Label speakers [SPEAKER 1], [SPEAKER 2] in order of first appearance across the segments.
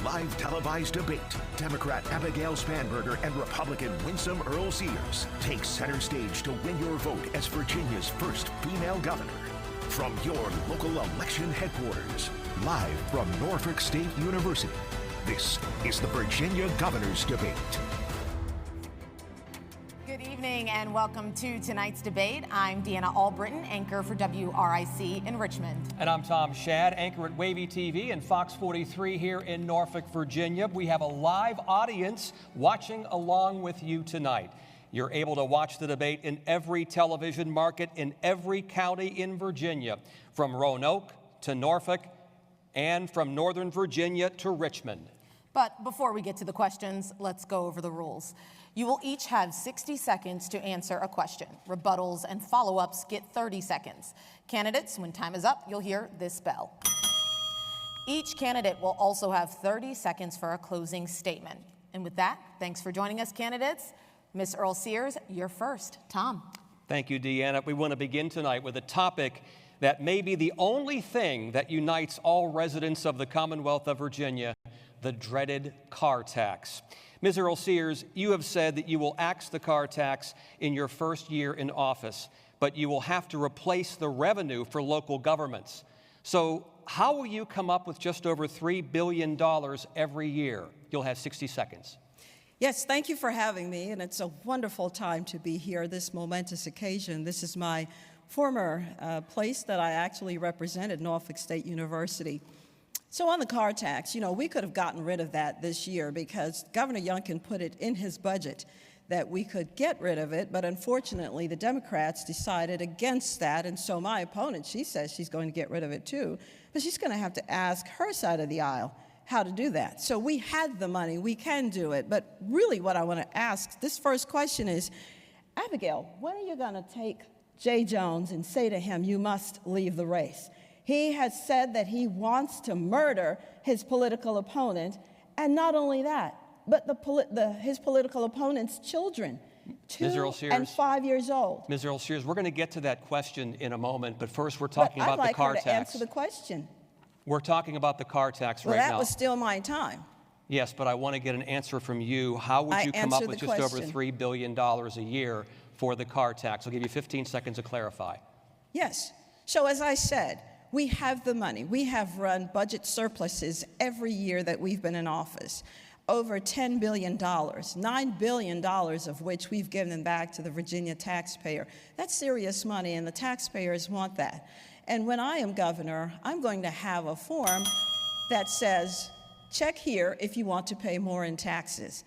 [SPEAKER 1] live televised debate, Democrat Abigail Spanberger and Republican Winsome Earle-Sears take center stage to win your vote as Virginia's first female governor. From your local election headquarters, live from Norfolk State University, this is the Virginia Governor's Debate.
[SPEAKER 2] Good evening and welcome to tonight's debate. I'm Deanna Albritton, anchor for WRIC in Richmond.
[SPEAKER 3] And I'm Tom Shadd, anchor at Wavy TV and Fox 43 here in Norfolk, Virginia. We have a live audience watching along with you tonight. You're able to watch the debate in every television market in every county in Virginia, from Roanoke to Norfolk and from Northern Virginia to Richmond.
[SPEAKER 2] But before we get to the questions, let's go over the rules. You will each have 60 seconds to answer a question. Rebuttals and follow-ups get 30 seconds. Candidates, when time is up, you'll hear this bell. Each candidate will also have 30 seconds for a closing statement. And with that, thanks for joining us, candidates. Ms. Earle-Sears, you're first. Tom.
[SPEAKER 3] Thank you, Deanna. We want to begin tonight with a topic that may be the only thing that unites all residents of the Commonwealth of Virginia, the dreaded car tax. Ms. Earle-Sears, you have said that you will axe the car tax in your first year in office, but you will have to replace the revenue for local governments. So how will you come up with just over $3 billion every year? You'll have 60 seconds.
[SPEAKER 4] Yes, thank you for having me, and it's a wonderful time to be here, this momentous occasion. This is my former place that I actually represented, Norfolk State University. So on the car tax, we could have gotten rid of that this year because Governor Youngkin put it in his budget that we could get rid of it, but unfortunately the Democrats decided against that, and so my opponent, she says she's going to get rid of it too, but she's going to have to ask her side of the aisle how to do that. So we had the money, we can do it, but really what I want to ask, this first question is, Abigail, when are you going to take Jay Jones and say to him, you must leave the race? He has said that he wants to murder his political opponent, and not only that, but his political opponent's children, 2 and 5 years old.
[SPEAKER 3] Ms. Earle-Sears, we're going to get to that question in a moment, but first we're talking about the car tax.
[SPEAKER 4] I'd like her to answer the question.
[SPEAKER 3] We're talking about the car tax right now.
[SPEAKER 4] Well, that was still my time.
[SPEAKER 3] Yes, but I want to get an answer from you. How would you come up with just over $3 billion a year for the car tax? I'll give you 15 seconds to clarify.
[SPEAKER 4] Yes. So as I said, we have the money. We have run budget surpluses every year that we've been in office. Over $10 billion, $9 billion of which we've given back to the Virginia taxpayer. That's serious money, and the taxpayers want that. And when I am governor, I'm going to have a form that says, check here if you want to pay more in taxes.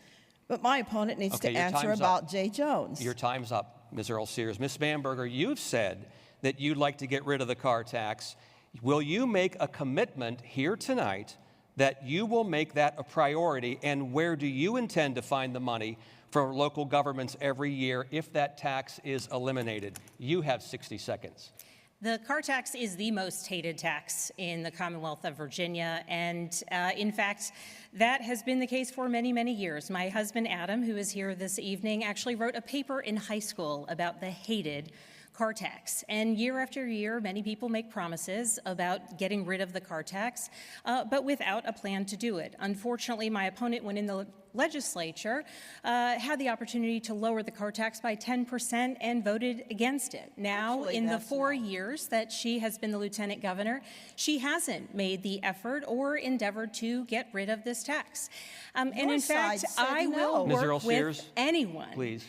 [SPEAKER 4] But my opponent needs to answer about Jay Jones.
[SPEAKER 3] Your time's up, Ms. Earle-Sears. Ms. Spanberger, you've said that you'd like to get rid of the car tax. Will you make a commitment here tonight that you will make that a priority, and where do you intend to find the money for local governments every year if that tax is eliminated? You have 60 seconds.
[SPEAKER 5] The car tax is the most hated tax in the Commonwealth of Virginia, and in fact, that has been the case for many, many years. My husband, Adam, who is here this evening, actually wrote a paper in high school about the hated car tax. And year after year, many people make promises about getting rid of the car tax, but without a plan to do it. Unfortunately, my opponent, when in the legislature, had the opportunity to lower the car tax by 10% and voted against it. Now, in the 4 years that she has been the lieutenant governor, she hasn't made the effort or endeavored to get rid of this tax. And in fact, I will work with anyone,
[SPEAKER 3] please,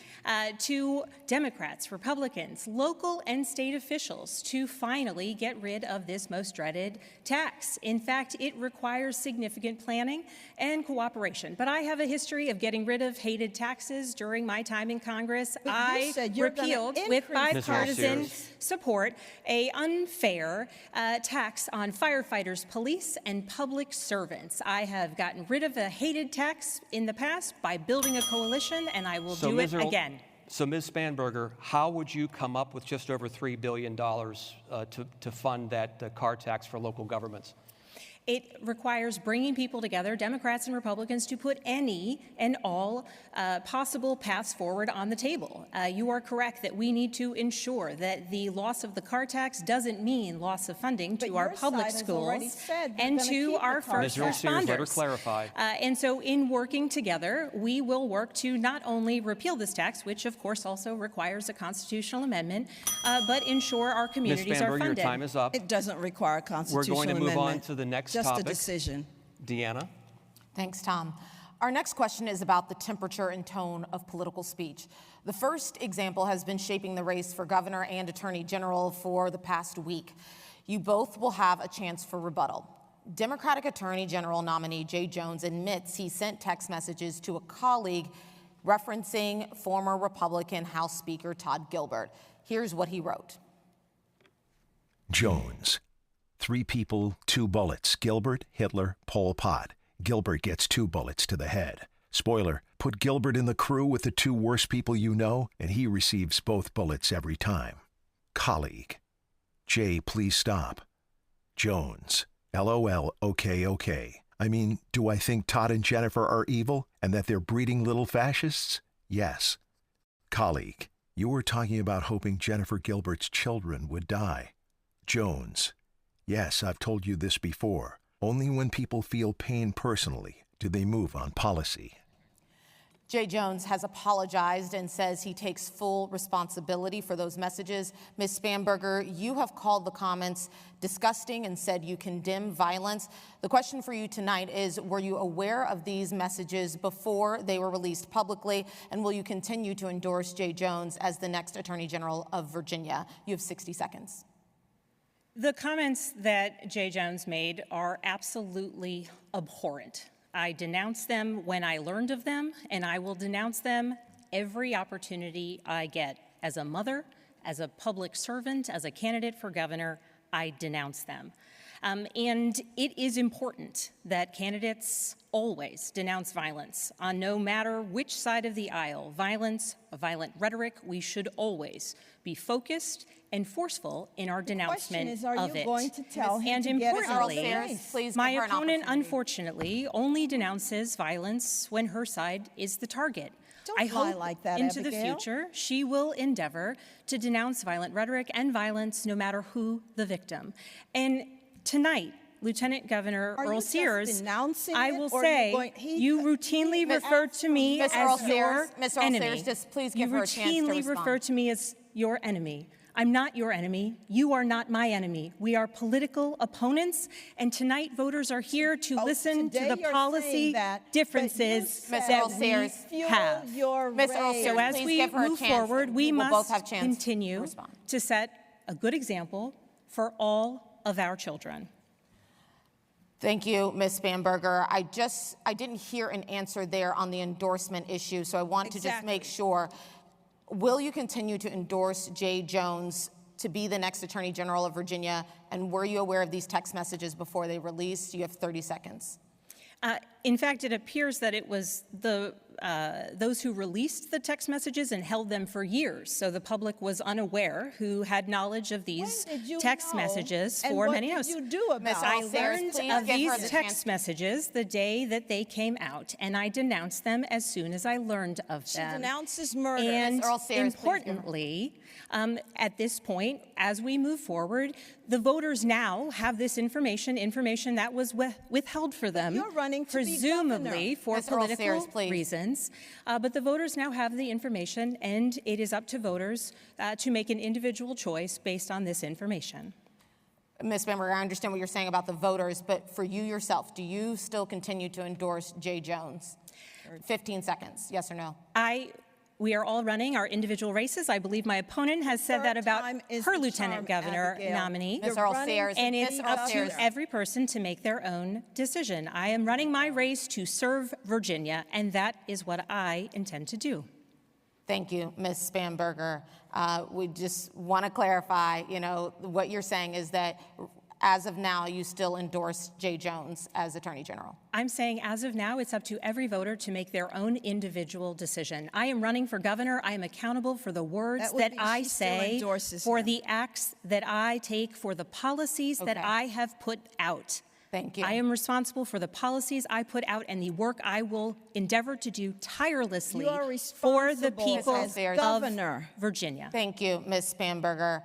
[SPEAKER 5] to Democrats, Republicans, local and state officials to finally get rid of this most dreaded tax. In fact, it requires significant planning and cooperation. But I have a history of getting rid of hated taxes during my time in Congress. I repealed with bipartisan support an unfair tax on firefighters, police, and public servants. I have gotten rid of a hated tax in the past by building a coalition, and I will do it again.
[SPEAKER 3] So, Ms. Spanberger, how would you come up with just over $3 billion to fund that car tax for local governments?
[SPEAKER 5] It requires bringing people together, Democrats and Republicans, to put any and all possible paths forward on the table. You are correct that we need to ensure that the loss of the car tax doesn't mean loss of funding to our public schools and to our first responders.
[SPEAKER 3] Let her clarify.
[SPEAKER 5] And so in working together, we will work to not only repeal this tax, which of course also requires a constitutional amendment, but ensure our communities are funded.
[SPEAKER 3] Your time is up.
[SPEAKER 4] It doesn't require a constitutional
[SPEAKER 3] We're going to move
[SPEAKER 4] amendment.
[SPEAKER 3] on to the next
[SPEAKER 4] Just
[SPEAKER 3] topic.
[SPEAKER 4] a decision.
[SPEAKER 3] Deanna.
[SPEAKER 2] Thanks, Tom. Our next question is about the temperature and tone of political speech. The first example has been shaping the race for governor and attorney general for the past week. You both will have a chance for rebuttal. Democratic Attorney General nominee Jay Jones admits he sent text messages to a colleague referencing former Republican House Speaker Todd Gilbert. Here's what he wrote.
[SPEAKER 1] Jones. 3 people, 2 bullets. Gilbert, Hitler, Pol Pot. Gilbert gets 2 bullets to the head. Spoiler, put Gilbert in the crew with the 2 worst people you know, and he receives both bullets every time. Colleague. Jay, please stop. Jones. LOL, okay. I mean, do I think Todd and Jennifer are evil and that they're breeding little fascists? Yes. Colleague. You were talking about hoping Jennifer Gilbert's children would die. Jones. Yes, I've told you this before. Only when people feel pain personally do they move on policy.
[SPEAKER 2] Jay Jones has apologized and says he takes full responsibility for those messages. Ms. Spanberger, you have called the comments disgusting and said you condemn violence. The question for you tonight is, were you aware of these messages before they were released publicly, and will you continue to endorse Jay Jones as the next Attorney General of Virginia? You have 60 seconds.
[SPEAKER 5] The comments that Jay Jones made are absolutely abhorrent. I denounced them when I learned of them, and I will denounce them every opportunity I get. As a mother, as a public servant, as a candidate for governor, I denounce them. And it is important that candidates always denounce violence on no matter which side of the aisle. Violence, violent rhetoric, we should always be focused and forceful in our denouncement of it.
[SPEAKER 4] Are you going to tell him
[SPEAKER 5] and
[SPEAKER 4] to get
[SPEAKER 5] importantly, my opponent, unfortunately, only denounces violence when her side is the target. I hope
[SPEAKER 4] like that,
[SPEAKER 5] into
[SPEAKER 4] Abigail.
[SPEAKER 5] the future she will endeavor to denounce violent rhetoric and violence no matter who the victim. And tonight, Lieutenant Governor Earle-Sears, I will say, you routinely referred to me as your enemy.
[SPEAKER 2] Just please give her a chance to respond.
[SPEAKER 5] You routinely refer to me as your enemy. I'm not your enemy. You are not my enemy. We are political opponents, and tonight voters are here to listen to the policy differences that we have. So as we move forward, we must continue to set a good example for all of our children.
[SPEAKER 2] Thank you, Ms. Spanberger. I didn't hear an answer there on the endorsement issue, so I want to just make sure. Will you continue to endorse Jay Jones to be the next Attorney General of Virginia? And were you aware of these text messages before they released? You have 30 seconds.
[SPEAKER 5] In fact, it appears that it was those who released the text messages and held them for years. So the public was unaware who had knowledge of these text messages for many years.
[SPEAKER 4] What did you do about it?
[SPEAKER 5] I learned of these text messages the day that they came out, and I denounced them as soon as I learned of them.
[SPEAKER 4] She denounces murder.
[SPEAKER 5] And importantly, at this point, as we move forward, the voters now have this information that was withheld for them,
[SPEAKER 4] you're running to
[SPEAKER 5] presumably for
[SPEAKER 2] Ms.
[SPEAKER 5] political
[SPEAKER 2] Earle-Sears,
[SPEAKER 5] reasons. But the voters now have the information, and it is up to voters to make an individual choice based on this information.
[SPEAKER 2] Ms. Spanberger, I understand what you're saying about the voters, but for you yourself, do you still continue to endorse Jay Jones? 15 seconds, yes or no?
[SPEAKER 5] We are all running our individual races. I believe my opponent has said that about her lieutenant governor nominee.
[SPEAKER 2] Ms. Earle-Sears,
[SPEAKER 5] and it's up to every person to make their own decision. I am running my race to serve Virginia, and that is what I intend to do.
[SPEAKER 2] Thank you, Ms. Spanberger. We just want to clarify, what you're saying is that as of now, you still endorse Jay Jones as Attorney General.
[SPEAKER 5] I'm saying as of now, it's up to every voter to make their own individual decision. I am running for governor. I am accountable for the words that I say, for the acts that I take, for the policies that I have put out.
[SPEAKER 2] Thank you.
[SPEAKER 5] I am responsible for the policies I put out and the work I will endeavor to do tirelessly
[SPEAKER 4] You are
[SPEAKER 5] for the
[SPEAKER 4] responsible
[SPEAKER 5] people
[SPEAKER 4] as
[SPEAKER 5] of
[SPEAKER 4] governor.
[SPEAKER 5] Virginia.
[SPEAKER 2] Thank you, Ms. Spanberger.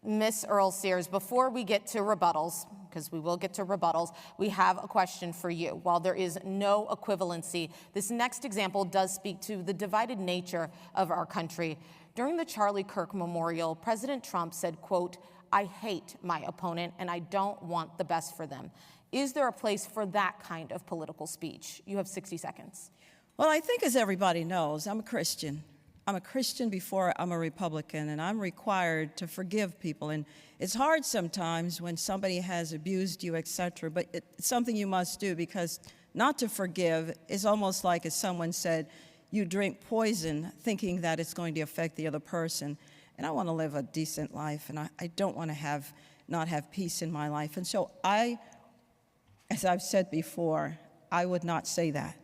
[SPEAKER 2] Ms. Earle-Sears, before we get to rebuttals, because we will get to rebuttals, we have a question for you. While there is no equivalency, this next example does speak to the divided nature of our country. During the Charlie Kirk Memorial, President Trump said, quote, "I hate my opponent and I don't want the best for them." Is there a place for that kind of political speech? You have 60 seconds.
[SPEAKER 4] Well, I think as everybody knows, I'm a Christian. I'm a Christian before I'm a Republican, and I'm required to forgive people. And it's hard sometimes when somebody has abused you, etc., but it's something you must do, because not to forgive is almost like, as someone said, you drink poison thinking that it's going to affect the other person. And I want to live a decent life, and I don't want to not have peace in my life. And so as I've said before, I would not say that.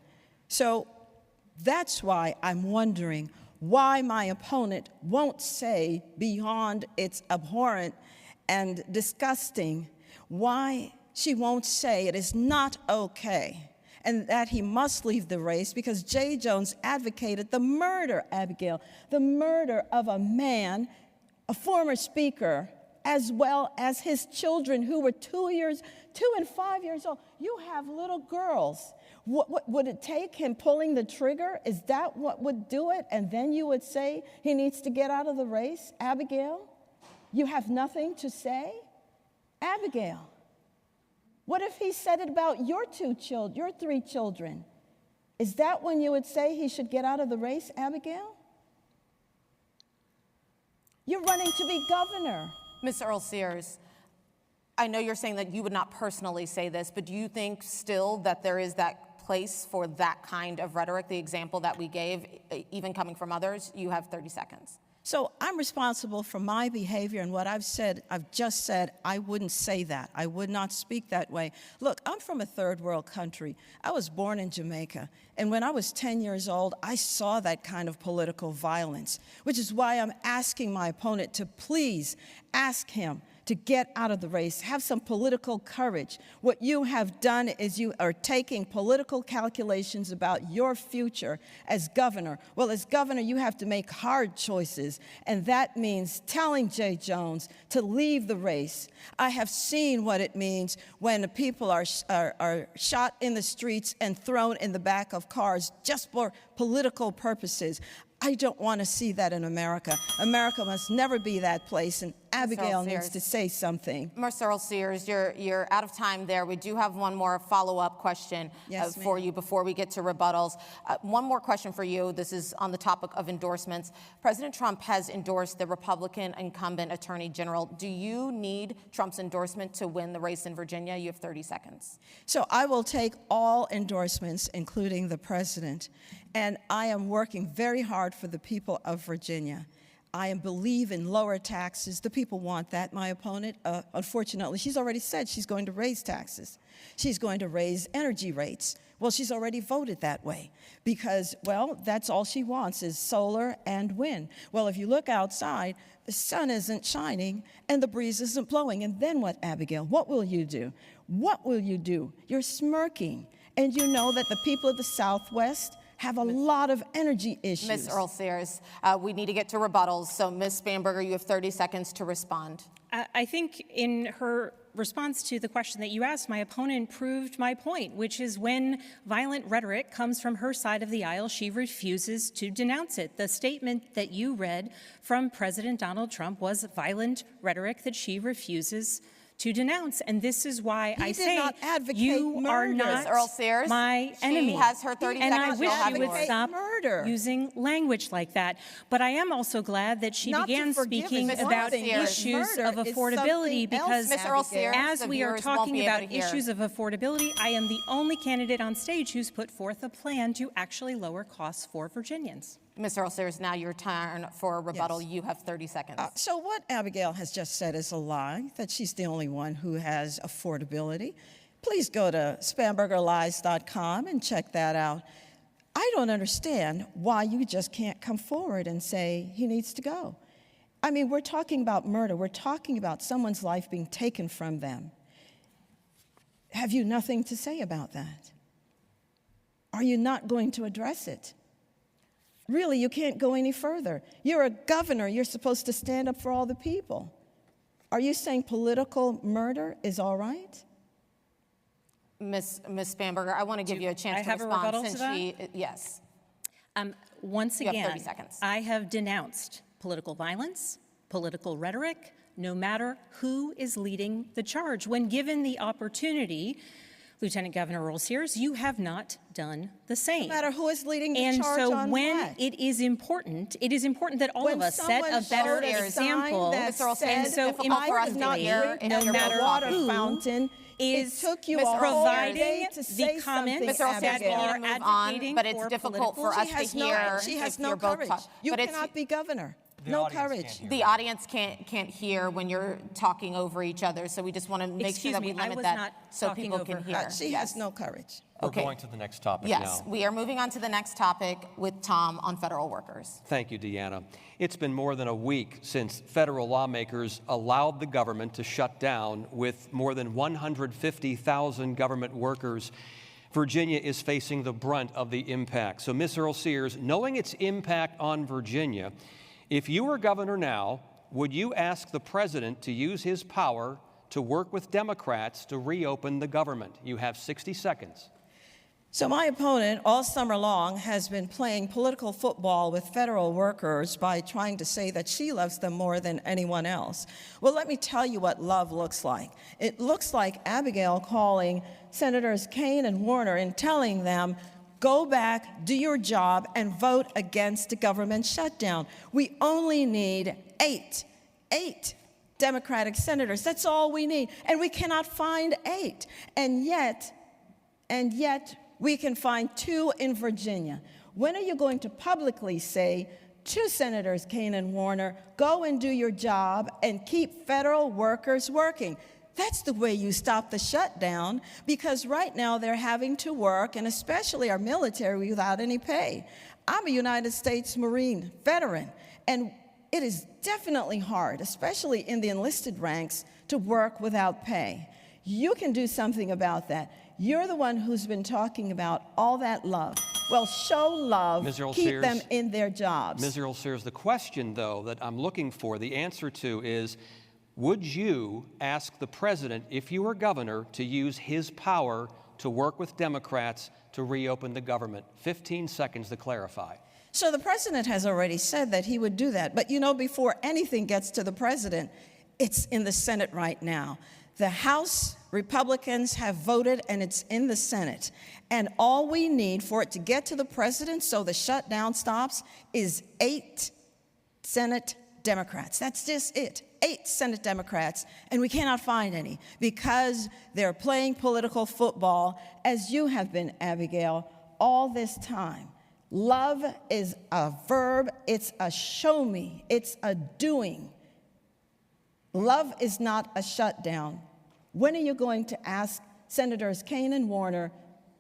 [SPEAKER 4] So that's why I'm wondering why my opponent won't say, beyond it's abhorrent and disgusting, why she won't say it is not okay and that he must leave the race, because J. Jones advocated the murder, Abigail, the murder of a man, a former speaker, as well as his children who were 2 and 5 years old. You have little girls. What would it take him pulling the trigger? Is that what would do it? And then you would say he needs to get out of the race? Abigail, you have nothing to say? Abigail, what if he said it about your 3 children? Is that when you would say he should get out of the race, Abigail? You're running to be governor.
[SPEAKER 2] Ms. Earle-Sears, I know you're saying that you would not personally say this, but do you think still that there is that place for that kind of rhetoric, the example that we gave, even coming from others? You have 30 seconds.
[SPEAKER 4] So I'm responsible for my behavior, and what I've just said, I wouldn't say that. I would not speak that way. Look, I'm from a third world country. I was born in Jamaica, and when I was 10 years old, I saw that kind of political violence, which is why I'm asking my opponent to please ask him to get out of the race. Have some political courage. What you have done is you are taking political calculations about your future as governor. Well, as governor, you have to make hard choices, and that means telling J. Jones to leave the race. I have seen what it means when people are shot in the streets and thrown in the back of cars just for political purposes. I don't want to see that in America. America must never be that place, and Abigail needs to say something.
[SPEAKER 2] Ms. Earle-Sears, you're out of time there. We do have one more follow-up question for you before we get to rebuttals. One more question for you. This is on the topic of endorsements. President Trump has endorsed the Republican incumbent Attorney General. Do you need Trump's endorsement to win the race in Virginia? You have 30 seconds.
[SPEAKER 4] So I will take all endorsements, including the president, and I am working very hard for the people of Virginia. I believe in lower taxes. The people want that. My opponent, unfortunately, she's already said she's going to raise taxes. She's going to raise energy rates. Well, she's already voted that way because, well, that's all she wants is solar and wind. Well, if you look outside, the sun isn't shining and the breeze isn't blowing. And then what, Abigail? What will you do? What will you do? You're smirking. And you know that the people of the Southwest have a lot of energy issues.
[SPEAKER 2] Ms. Earle-Sears, we need to get to rebuttals. So, Ms. Spanberger, you have 30 seconds to respond.
[SPEAKER 5] I think in her response to the question that you asked, my opponent proved my point, which is when violent rhetoric comes from her side of the aisle, she refuses to denounce it. The statement that you read from President Donald Trump was violent rhetoric that she refuses to denounce, and this is why I say you are not my enemy.
[SPEAKER 2] She has her 30
[SPEAKER 5] and
[SPEAKER 2] seconds.
[SPEAKER 5] I wish you would stop using language like that. But I am also glad that she began speaking about issues of affordability because as we are talking about issues of affordability, I am the only candidate on stage who's put forth a plan to actually lower costs for Virginians.
[SPEAKER 2] Ms. Earle-Sears, now your turn for a rebuttal.
[SPEAKER 4] Yes.
[SPEAKER 2] You have 30 seconds.
[SPEAKER 4] So what Abigail has just said is a lie, that she's the only one who has affordability. Please go to SpanbergerLies.com and check that out. I don't understand why you just can't come forward and say he needs to go. I mean, we're talking about murder. We're talking about someone's life being taken from them. Have you nothing to say about that? Are you not going to address it? Really, you can't go any further. You're a governor. You're supposed to stand up for all the people. Are you saying political murder is all right?
[SPEAKER 2] Ms. Spanberger, I want to give you a chance to
[SPEAKER 5] have a
[SPEAKER 2] respond
[SPEAKER 5] rebuttal to
[SPEAKER 2] since
[SPEAKER 5] that?
[SPEAKER 2] yes.
[SPEAKER 5] Once
[SPEAKER 2] You have
[SPEAKER 5] again,
[SPEAKER 2] 30 seconds.
[SPEAKER 5] I have denounced political violence, political rhetoric, no matter who is leading the charge. When given the opportunity, Lieutenant Governor Earle-Sears, you have not done the same.
[SPEAKER 4] No matter who is leading the
[SPEAKER 5] and
[SPEAKER 4] charge
[SPEAKER 5] so
[SPEAKER 4] on
[SPEAKER 5] when
[SPEAKER 4] what?
[SPEAKER 5] it is important that all
[SPEAKER 4] When
[SPEAKER 5] of us set
[SPEAKER 4] someone
[SPEAKER 5] a better
[SPEAKER 4] showed a
[SPEAKER 5] example.
[SPEAKER 4] sign that
[SPEAKER 2] Mr. Earle-Sears,
[SPEAKER 5] And
[SPEAKER 2] it's
[SPEAKER 5] so
[SPEAKER 2] difficult for us to
[SPEAKER 5] importantly,
[SPEAKER 2] hear
[SPEAKER 5] no
[SPEAKER 2] your
[SPEAKER 5] matter
[SPEAKER 4] water
[SPEAKER 5] who
[SPEAKER 4] fountain
[SPEAKER 5] is
[SPEAKER 4] it took you
[SPEAKER 2] Ms.
[SPEAKER 4] a whole
[SPEAKER 5] providing
[SPEAKER 4] day to
[SPEAKER 5] the
[SPEAKER 4] say
[SPEAKER 5] comments
[SPEAKER 2] Mr. Earle-Sears,
[SPEAKER 5] that
[SPEAKER 2] we need
[SPEAKER 5] are
[SPEAKER 2] to move on,
[SPEAKER 5] advocating
[SPEAKER 2] but it's
[SPEAKER 5] for
[SPEAKER 2] difficult for
[SPEAKER 5] political-
[SPEAKER 2] us to hear
[SPEAKER 4] She has
[SPEAKER 2] if
[SPEAKER 4] no
[SPEAKER 2] you're both
[SPEAKER 4] courage.
[SPEAKER 2] talk-
[SPEAKER 4] You
[SPEAKER 2] but it's-
[SPEAKER 4] cannot be governor.
[SPEAKER 3] The
[SPEAKER 4] No
[SPEAKER 3] audience
[SPEAKER 4] courage.
[SPEAKER 3] can't hear.
[SPEAKER 2] The audience can't hear when you're talking over each other, so we just want to make sure
[SPEAKER 5] Excuse
[SPEAKER 2] that we
[SPEAKER 5] me, I
[SPEAKER 2] limit
[SPEAKER 5] was
[SPEAKER 2] that
[SPEAKER 5] not
[SPEAKER 2] so
[SPEAKER 5] talking
[SPEAKER 2] people
[SPEAKER 5] over
[SPEAKER 2] can
[SPEAKER 5] her.
[SPEAKER 2] hear.
[SPEAKER 4] She has no courage.
[SPEAKER 3] We're
[SPEAKER 2] Okay.
[SPEAKER 3] going to the next topic
[SPEAKER 2] Yes,
[SPEAKER 3] now.
[SPEAKER 2] we are moving on to the next topic with Tom on federal workers.
[SPEAKER 3] Thank you, Deanna. It's been more than a week since federal lawmakers allowed the government to shut down with more than 150,000 government workers. Virginia is facing the brunt of the impact. So, Ms. Earle-Sears, knowing its impact on Virginia, if you were governor now, would you ask the president to use his power to work with Democrats to reopen the government? You have 60 seconds.
[SPEAKER 4] So my opponent, all summer long, has been playing political football with federal workers by trying to say that she loves them more than anyone else. Well, let me tell you what love looks like. It looks like Abigail calling Senators Kaine and Warner and telling them, go back, do your job, and vote against the government shutdown. We only need eight Democratic senators. That's all we need. And we cannot find 8. And yet, we can find 2 in Virginia. When are you going to publicly say to Senators Kaine and Warner, go and do your job and keep federal workers working? That's the way you stop the shutdown, because right now they're having to work, and especially our military, without any pay. I'm a United States Marine veteran, and it is definitely hard, especially in the enlisted ranks, to work without pay. You can do something about that. You're the one who's been talking about all that love. Well, show love,
[SPEAKER 3] Ms.
[SPEAKER 4] keep
[SPEAKER 3] Earle-Sears,
[SPEAKER 4] them in their jobs.
[SPEAKER 3] Ms. Earle-Sears, the question, though, that I'm looking for, the answer to is, would you ask the president, if you were governor, to use his power to work with Democrats to reopen the government? 15 seconds to clarify.
[SPEAKER 4] So the president has already said that he would do that. But you know, before anything gets to the president, it's in the Senate right now. The House Republicans have voted, and it's in the Senate. And all we need for it to get to the president so the shutdown stops is 8 Senate Democrats. That's just it. 8 Senate Democrats, and we cannot find any because they're playing political football, as you have been, Abigail, all this time. Love is a verb. It's a show me. It's a doing. Love is not a shutdown. When are you going to ask Senators Kaine and Warner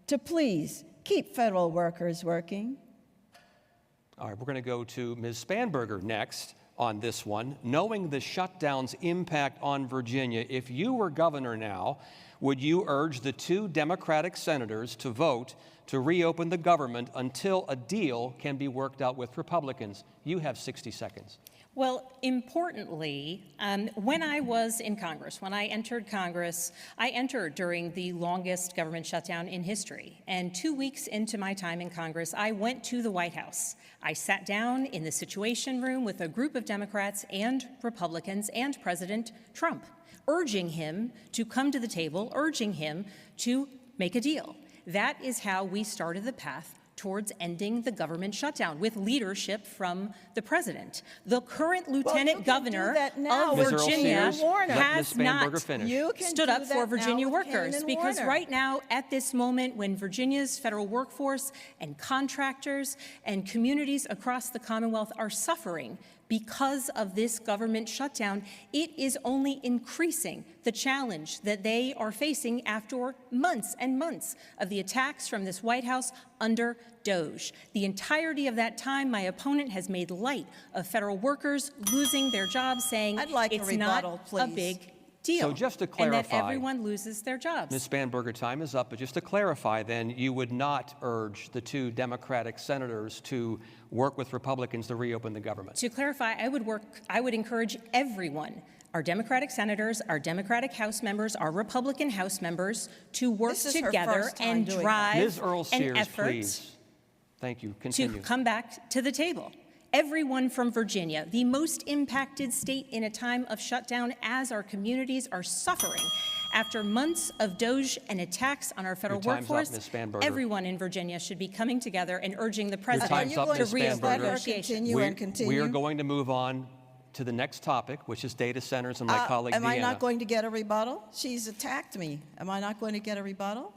[SPEAKER 4] to please keep federal workers working?
[SPEAKER 3] All right, we're going to go to Ms. Spanberger next on this one. Knowing the shutdown's impact on Virginia, if you were governor now, would you urge the 2 Democratic senators to vote to reopen the government until a deal can be worked out with Republicans? You have 60 seconds.
[SPEAKER 5] Well, importantly, when I was in Congress, when I entered Congress, I entered during the longest government shutdown in history. And 2 weeks into my time in Congress, I went to the White House. I sat down in the Situation Room with a group of Democrats and Republicans and President Trump, urging him to come to the table, urging him to make a deal. That is how we started the path towards ending the government shutdown, with leadership from the president. The current lieutenant governor of
[SPEAKER 3] Ms.
[SPEAKER 5] Virginia
[SPEAKER 3] Earle-Sears, let Ms.
[SPEAKER 5] has
[SPEAKER 3] Spanberger
[SPEAKER 5] not
[SPEAKER 3] finish.
[SPEAKER 5] stood up for Virginia workers, because right now, at this moment, when Virginia's federal workforce and contractors and communities across the Commonwealth are suffering because of this government shutdown, it is only increasing the challenge that they are facing after months and months of the attacks from this White House under DOJ. The entirety of that time, my opponent has made light of federal workers losing their jobs, saying
[SPEAKER 4] I'd like
[SPEAKER 5] it's
[SPEAKER 4] a rebuttal,
[SPEAKER 5] not
[SPEAKER 4] please.
[SPEAKER 5] a big deal.
[SPEAKER 3] So just to clarify,
[SPEAKER 5] and that everyone loses their jobs.
[SPEAKER 3] Ms. Spanberger, time is up, but just to clarify then, you would not urge the 2 Democratic senators to work with Republicans to reopen the government?
[SPEAKER 5] To clarify, I would encourage everyone, our Democratic senators, our Democratic House members, our Republican House members, to work together and drive
[SPEAKER 3] Ms. Earle-Sears,
[SPEAKER 5] an effort
[SPEAKER 3] please. Thank you. Continue.
[SPEAKER 5] to come back to the table. Everyone from Virginia, the most impacted state in a time of shutdown, as our communities are suffering after months of DOGE and attacks on our federal workforce.
[SPEAKER 3] Ms. Spanberger.
[SPEAKER 5] Everyone in Virginia should be coming together and urging the president
[SPEAKER 3] time's up,
[SPEAKER 5] to
[SPEAKER 3] Ms.
[SPEAKER 5] restart
[SPEAKER 3] Spanberger.
[SPEAKER 5] negotiations.
[SPEAKER 3] We are going to move on to the next topic, which is data centers, and my colleague
[SPEAKER 4] Am
[SPEAKER 3] Deanna.
[SPEAKER 4] I not going to get a rebuttal? She's attacked me. Am I not going to get a rebuttal?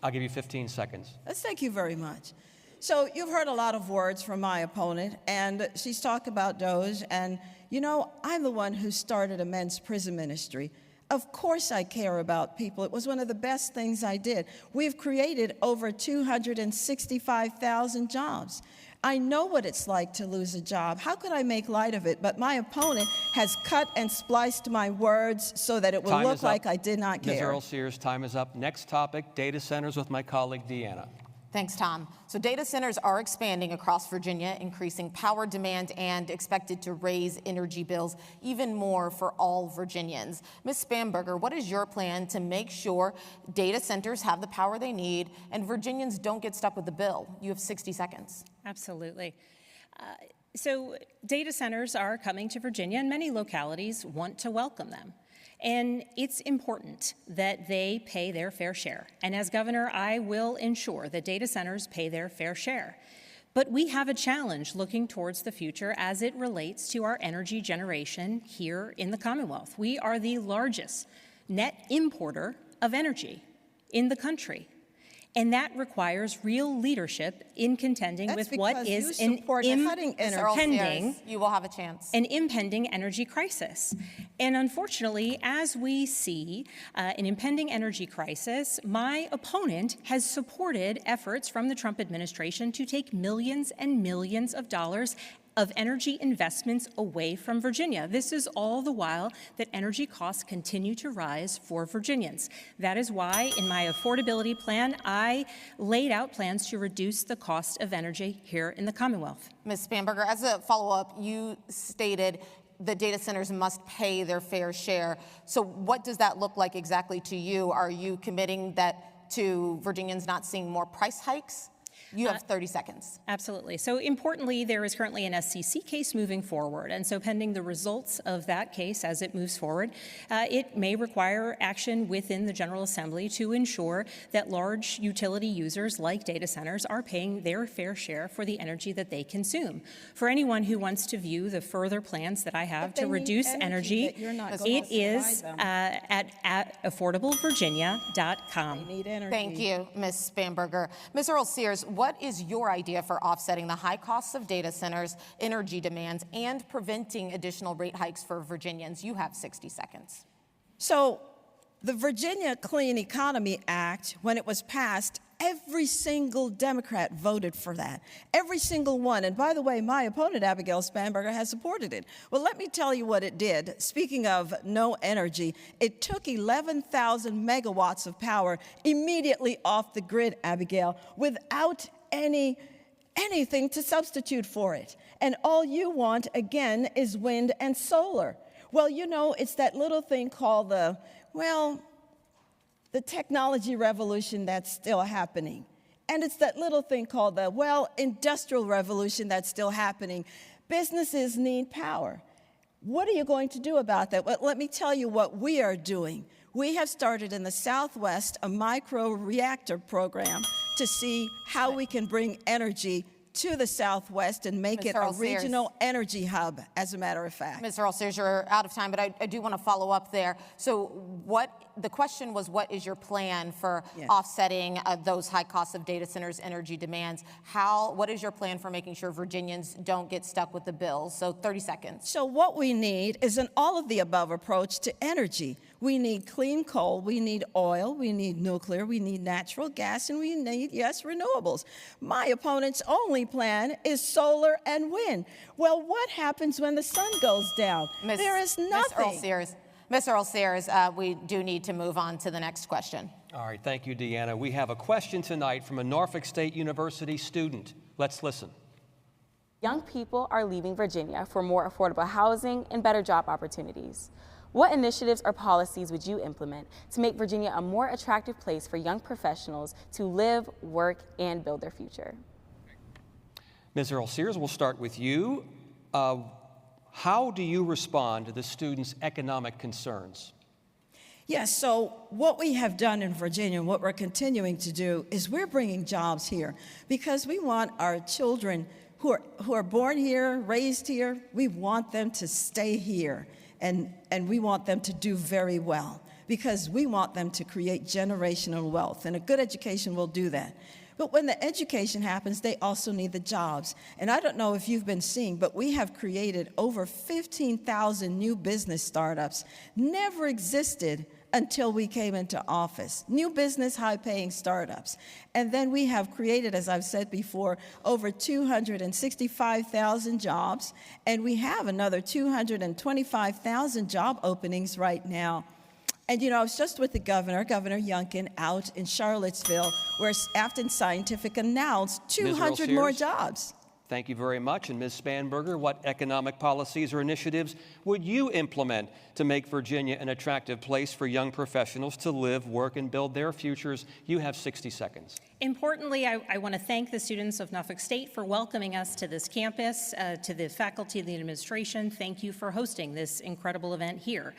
[SPEAKER 3] I'll give you 15 seconds.
[SPEAKER 4] Thank you very much. So you've heard a lot of words from my opponent, and she's talked about DOGE, and you know, I'm the one who started a men's prison ministry. Of course I care about people. It was one of the best things I did. We've created over 265,000 jobs. I know what it's like to lose a job. How could I make light of it? But my opponent has cut and spliced my words so that it will look like I did not care.
[SPEAKER 3] Ms. Earle-Sears, time is up. Next topic, data centers with my colleague Deanna.
[SPEAKER 2] Thanks, Tom. So data centers are expanding across Virginia, increasing power demand and expected to raise energy bills even more for all Virginians. Ms. Spanberger, what is your plan to make sure data centers have the power they need and Virginians don't get stuck with the bill? You have 60 seconds.
[SPEAKER 5] Absolutely. So data centers are coming to Virginia, and many localities want to welcome them. And it's important that they pay their fair share. And as governor, I will ensure that data centers pay their fair share. But we have a challenge looking towards the future as it relates to our energy generation here in the Commonwealth. We are the largest net importer of energy in the country. And that requires real leadership in contending with what is an impending energy crisis. And unfortunately, as we see an impending energy crisis, my opponent has supported efforts from the Trump administration to take millions and millions of dollars of energy investments away from Virginia. This is all the while that energy costs continue to rise for Virginians. That is why in my affordability plan, I laid out plans to reduce the cost of energy here in the Commonwealth.
[SPEAKER 2] Ms. Spanberger, as a follow-up, you stated the data centers must pay their fair share. So what does that look like exactly to you? Are you committing that to Virginians not seeing more price hikes? You have 30 seconds.
[SPEAKER 5] Absolutely. So importantly, there is currently an SCC case moving forward. And so pending the results of that case as it moves forward, it may require action within the General Assembly to ensure that large utility users like data centers are paying their fair share for the energy that they consume. For anyone who wants to view the further plans that I have to reduce energy, it is at affordablevirginia.com.
[SPEAKER 2] Thank you, Ms. Spanberger. Ms. Earle-Sears, what is your idea for offsetting the high costs of data centers, energy demands, and preventing additional rate hikes for Virginians? You have 60 seconds.
[SPEAKER 4] So the Virginia Clean Economy Act, when it was passed, every single Democrat voted for that. Every single one. And by the way, my opponent, Abigail Spanberger, has supported it. Well, let me tell you what it did. Speaking of no energy, it took 11,000 megawatts of power immediately off the grid, Abigail, without anything to substitute for it. And all you want, again, is wind and solar. Well, you know, it's that little thing called the technology revolution that's still happening. And it's that little thing called the, industrial revolution that's still happening. Businesses need power. What are you going to do about that? Well, let me tell you what we are doing. We have started in the Southwest a micro-reactor program to see how we can bring energy to the Southwest and make it a regional energy hub, as a matter of fact.
[SPEAKER 2] Ms. Earle-Sears, you're out of time, but I do want to follow up there. So the question was, what is your plan for offsetting those high costs of data centers, energy demands? What is your plan for making sure Virginians don't get stuck with the bills? So 30 seconds.
[SPEAKER 4] So what we need is an all-of-the-above approach to energy. We need clean coal, we need oil, we need nuclear, we need natural gas, and we need, renewables. My opponent's only plan is solar and wind. Well, what happens when the sun goes down? There is nothing.
[SPEAKER 2] Ms. Earle-Sears, Ms. Earle-Sears, we do need to move on to the next question.
[SPEAKER 3] All right, thank you, Deanna. We have a question tonight from a Norfolk State University student. Let's listen.
[SPEAKER 6] Young people are leaving Virginia for more affordable housing and better job opportunities. What initiatives or policies would you implement to make Virginia a more attractive place for young professionals to live, work, and build their future?
[SPEAKER 3] Ms. Earle-Sears, we'll start with you. How do you respond to the students' economic concerns?
[SPEAKER 4] Yes, so what we have done in Virginia, and what we're continuing to do, is we're bringing jobs here because we want our children who are born here, raised here, we want them to stay here, and we want them to do very well because we want them to create generational wealth, and a good education will do that. But when the education happens, they also need the jobs. And I don't know if you've been seeing, but we have created over 15,000 new business startups. Never existed until we came into office. New business, high-paying startups. And then we have created, as I've said before, over 265,000 jobs, and we have another 225,000 job openings right now. And you know, I was just with the Governor Youngkin, out in Charlottesville, where Afton Scientific announced 200 more jobs.
[SPEAKER 3] Thank you very much. And Ms. Spanberger, what economic policies or initiatives would you implement to make Virginia an attractive place for young professionals to live, work, and build their futures? You have 60 seconds.
[SPEAKER 5] Importantly, I want to thank the students of Norfolk State for welcoming us to this campus, to the faculty and the administration. Thank you for hosting this incredible event here.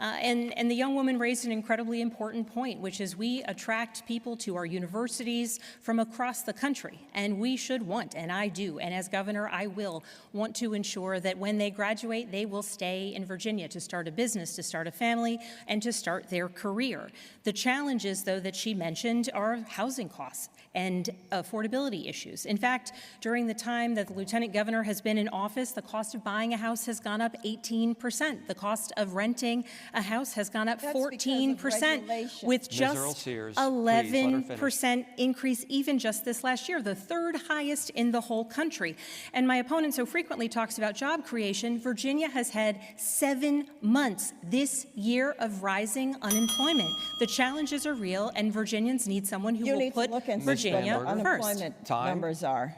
[SPEAKER 5] And the young woman raised an incredibly important point, which is we attract people to our universities from across the country, and we should want, and I do, and as governor, I will want to ensure that when they graduate, they will stay in Virginia to start a business, to start a family, and to start their career. The challenges, though, that she mentioned are housing costs and affordability issues. In fact, during the time that the Lieutenant Governor has been in office, the cost of buying a house has gone up 18%. The cost of renting a house has gone up 14%, with just 11% increase even just this last year, the third highest in the whole country. And my opponent so frequently talks about job creation. Virginia has had 7 months this year of rising unemployment. The challenges are real, and Virginians need someone who will put Virginia first.
[SPEAKER 4] Unemployment numbers are.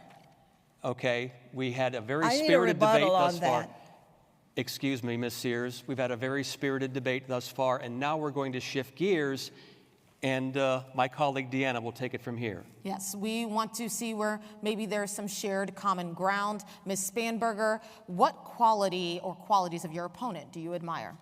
[SPEAKER 3] Okay, we had a very spirited debate thus far.
[SPEAKER 4] That.
[SPEAKER 3] Excuse me, Ms. Sears. We've had a very spirited debate thus far, and now we're going to shift gears, and my colleague Deanna will take it from here.
[SPEAKER 2] Yes, we want to see where maybe there's some shared common ground. Ms. Spanberger, what quality or qualities of your opponent do you admire?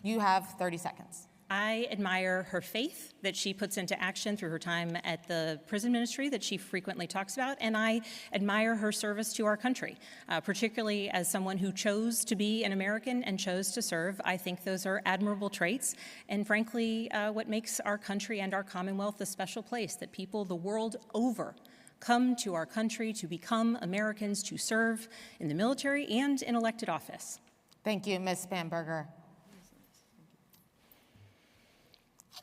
[SPEAKER 2] You have 30 seconds.
[SPEAKER 5] I admire her faith that she puts into action through her time at the prison ministry that she frequently talks about, and I admire her service to our country, particularly as someone who chose to be an American and chose to serve. I think those are admirable traits, and frankly, what makes our country and our Commonwealth a special place, that people the world over come to our country to become Americans, to serve in the military and in elected office.
[SPEAKER 2] Thank you, Ms. Spanberger.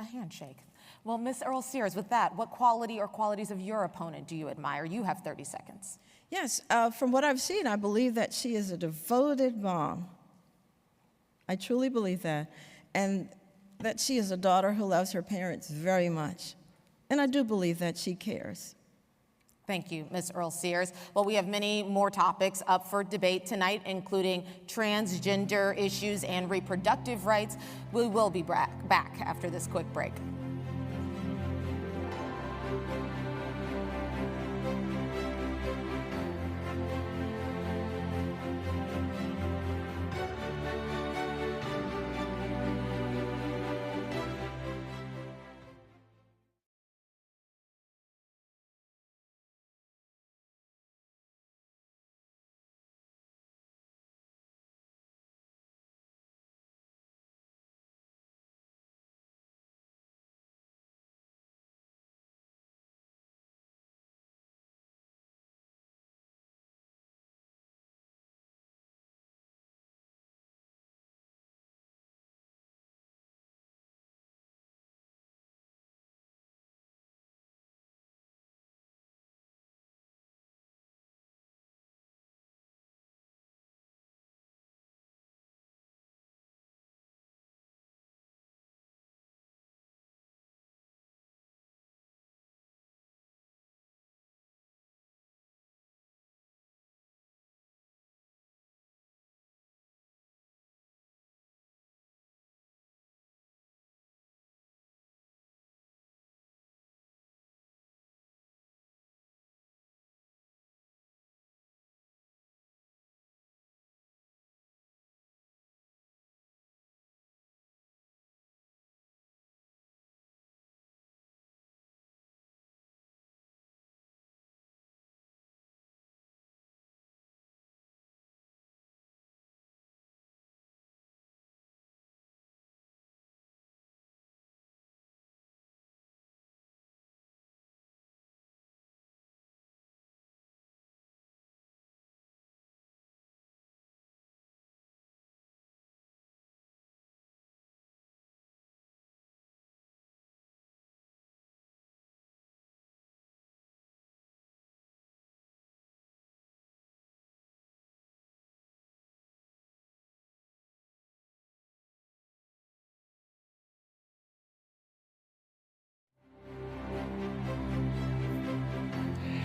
[SPEAKER 2] A handshake. Well, Ms. Earle-Sears, with that, what quality or qualities of your opponent do you admire? You have 30 seconds.
[SPEAKER 4] Yes, from what I've seen, I believe that she is a devoted mom. I truly believe that. And that she is a daughter who loves her parents very much. And I do believe that she cares.
[SPEAKER 2] Thank you, Ms. Earle-Sears. Well, we have many more topics up for debate tonight, including transgender issues and reproductive rights. We will be back after this quick break.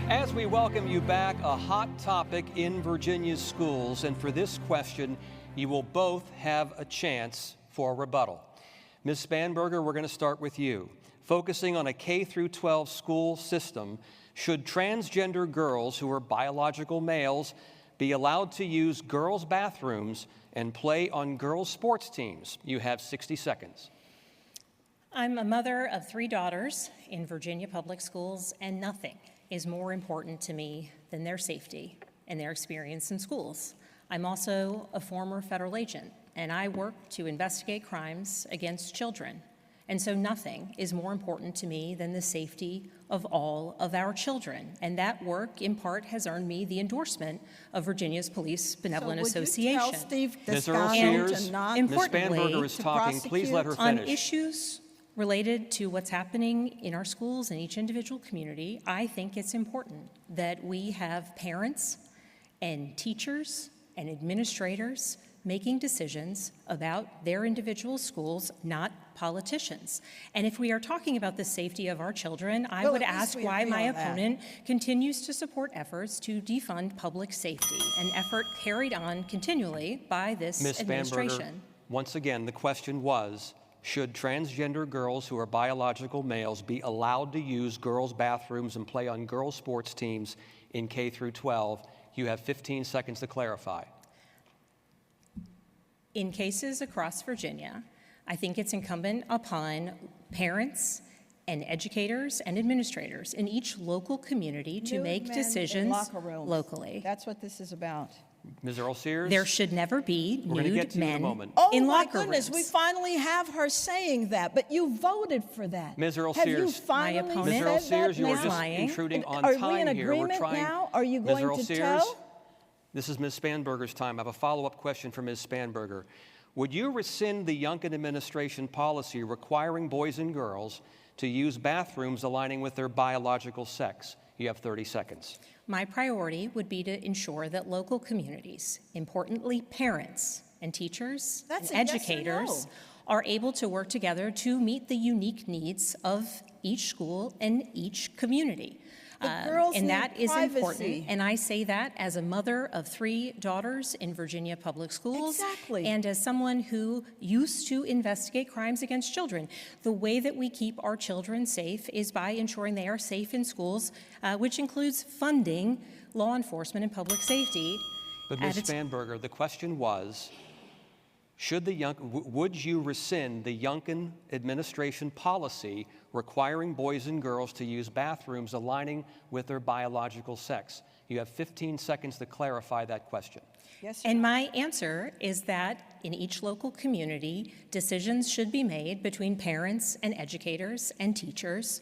[SPEAKER 3] As we welcome you back, a hot topic in Virginia's schools, and for this question, you will both have a chance for a rebuttal. Ms. Spanberger, we're going to start with you. Focusing on a K-12 school system, should transgender girls who are biological males be allowed to use girls' bathrooms and play on girls' sports teams? You have 60 seconds.
[SPEAKER 5] I'm a mother of 3 daughters in Virginia public schools, and nothing is more important to me than their safety and their experience in schools. I'm also a former federal agent, and I work to investigate crimes against children. And so nothing is more important to me than the safety of all of our children. And that work, in part, has earned me the endorsement of Virginia's Police Benevolent Association.
[SPEAKER 4] So would you tell Steve
[SPEAKER 3] Ms.
[SPEAKER 4] Descano
[SPEAKER 3] Earle-Sears,
[SPEAKER 4] to not
[SPEAKER 3] Ms. Spanberger is
[SPEAKER 4] to
[SPEAKER 3] talking. Please let her
[SPEAKER 5] On
[SPEAKER 3] finish.
[SPEAKER 5] issues related to what's happening in our schools and each individual community, I think it's important that we have parents and teachers and administrators making decisions about their individual schools, not politicians. And if we are talking about the safety of our children, I would ask why my opponent continues to support efforts to defund public safety, an effort carried on continually by this
[SPEAKER 3] Ms.
[SPEAKER 5] administration.
[SPEAKER 3] Spanberger, once again, the question was, should transgender girls who are biological males be allowed to use girls' bathrooms and play on girls' sports teams in K-12? You have 15 seconds to clarify.
[SPEAKER 5] In cases across Virginia, I think it's incumbent upon parents and educators and administrators in each local community to make decisions locally.
[SPEAKER 4] That's what this is about.
[SPEAKER 3] Ms. Earle-Sears?
[SPEAKER 5] There should never be nude men
[SPEAKER 4] Oh
[SPEAKER 5] in
[SPEAKER 4] my
[SPEAKER 5] locker
[SPEAKER 4] goodness,
[SPEAKER 5] rooms.
[SPEAKER 4] we finally have her saying that, but you voted for that.
[SPEAKER 3] Ms.
[SPEAKER 4] Have you
[SPEAKER 3] Earle-Sears.
[SPEAKER 4] finally
[SPEAKER 5] My opponent
[SPEAKER 3] Ms.
[SPEAKER 4] said
[SPEAKER 3] Earle-Sears,
[SPEAKER 4] that
[SPEAKER 3] you are
[SPEAKER 4] now?
[SPEAKER 3] just
[SPEAKER 5] lying.
[SPEAKER 3] intruding on
[SPEAKER 4] Are
[SPEAKER 3] time
[SPEAKER 4] we in
[SPEAKER 3] here. We're
[SPEAKER 4] agreement
[SPEAKER 3] trying.
[SPEAKER 4] now? Are you
[SPEAKER 3] Ms.
[SPEAKER 4] going to
[SPEAKER 3] Earle-Sears,
[SPEAKER 4] tell?
[SPEAKER 3] this is Ms. Spanberger's time. I have a follow-up question for Ms. Spanberger. Would you rescind the Youngkin administration policy requiring boys and girls to use bathrooms aligning with their biological sex? You have 30 seconds.
[SPEAKER 5] My priority would be to ensure that local communities, importantly parents and teachers
[SPEAKER 4] That's
[SPEAKER 5] and
[SPEAKER 4] a yes or
[SPEAKER 5] educators,
[SPEAKER 4] no.
[SPEAKER 5] are able to work together to meet the unique needs of each school and each community.
[SPEAKER 4] girls
[SPEAKER 5] and
[SPEAKER 4] need
[SPEAKER 5] that is important.
[SPEAKER 4] privacy.
[SPEAKER 5] And I say that as a mother of 3 daughters in Virginia public schools.
[SPEAKER 4] Exactly.
[SPEAKER 5] And as someone who used to investigate crimes against children. The way that we keep our children safe is by ensuring they are safe in schools, which includes funding law enforcement and public safety.
[SPEAKER 3] But Ms. Spanberger, the question was, would you rescind the Youngkin administration policy requiring boys and girls to use bathrooms aligning with their biological sex? You have 15 seconds to clarify that question.
[SPEAKER 4] Yes,
[SPEAKER 5] And my answer is that in each local community, decisions should be made between parents and educators and teachers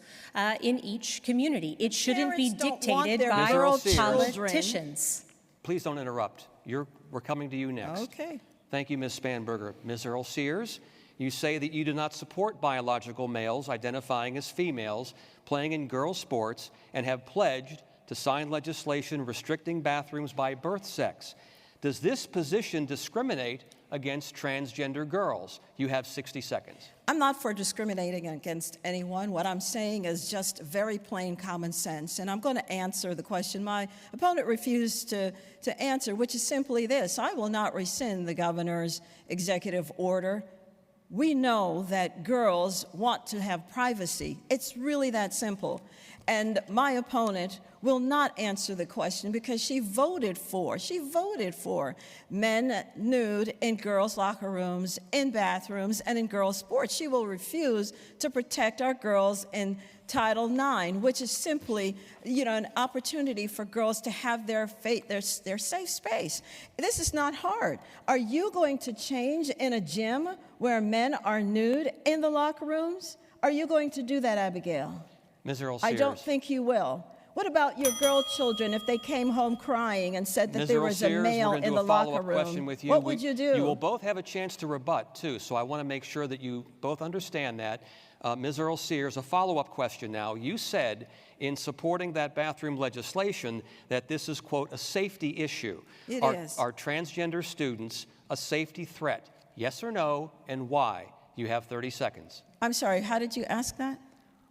[SPEAKER 5] in each community. It shouldn't be
[SPEAKER 4] Parents don't want
[SPEAKER 5] dictated
[SPEAKER 4] their
[SPEAKER 5] by
[SPEAKER 3] girl children.
[SPEAKER 5] politicians.
[SPEAKER 3] Please don't interrupt. We're coming to you next.
[SPEAKER 4] Okay.
[SPEAKER 3] Thank you, Ms. Spanberger. Ms. Earle-Sears, you say that you do not support biological males identifying as females playing in girls' sports and have pledged to sign legislation restricting bathrooms by birth sex. Does this position discriminate against transgender girls? You have 60 seconds.
[SPEAKER 4] I'm not for discriminating against anyone. What I'm saying is just very plain common sense. And I'm going to answer the question my opponent refused to answer, which is simply this. I will not rescind the governor's executive order. We know that girls want to have privacy. It's really that simple. And my opponent will not answer the question because she voted for men nude in girls' locker rooms, in bathrooms, and in girls' sports. She will refuse to protect our girls in Title IX, which is simply, an opportunity for girls to have their safe space. This is not hard. Are you going to change in a gym where men are nude in the locker rooms? Are you going to do that, Abigail?
[SPEAKER 3] Ms. Earle-Sears.
[SPEAKER 4] I don't think you will. What about your girl children if they came home crying and said that
[SPEAKER 3] Ms.
[SPEAKER 4] there was a male in the locker
[SPEAKER 3] Question
[SPEAKER 4] room?
[SPEAKER 3] with you.
[SPEAKER 4] What would you do?
[SPEAKER 3] You will both have a chance to rebut, too, so I want to make sure that you both understand that. Ms. Earle-Sears, a follow-up question now. You said in supporting that bathroom legislation that this is, quote, a safety issue.
[SPEAKER 4] It is.
[SPEAKER 3] Are transgender students a safety threat? Yes or no, and why? You have 30 seconds.
[SPEAKER 4] I'm sorry, how did you ask that?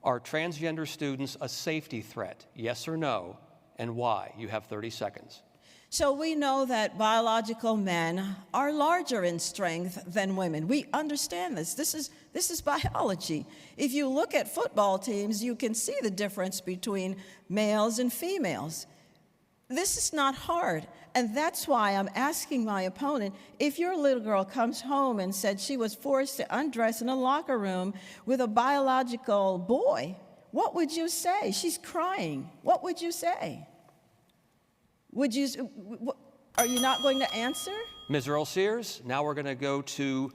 [SPEAKER 3] Are transgender students a safety threat? Yes or no, and why. You have 30 seconds.
[SPEAKER 4] So we know that biological men are larger in strength than women. We understand this. This is biology. If you look at football teams, you can see the difference between males and females. This is not hard, and that's why I'm asking my opponent, if your little girl comes home and said she was forced to undress in a locker room with a biological boy, what would you say? She's crying. What would you say? Are you not going to answer?
[SPEAKER 3] Ms. Earle-Sears, now we're going to go to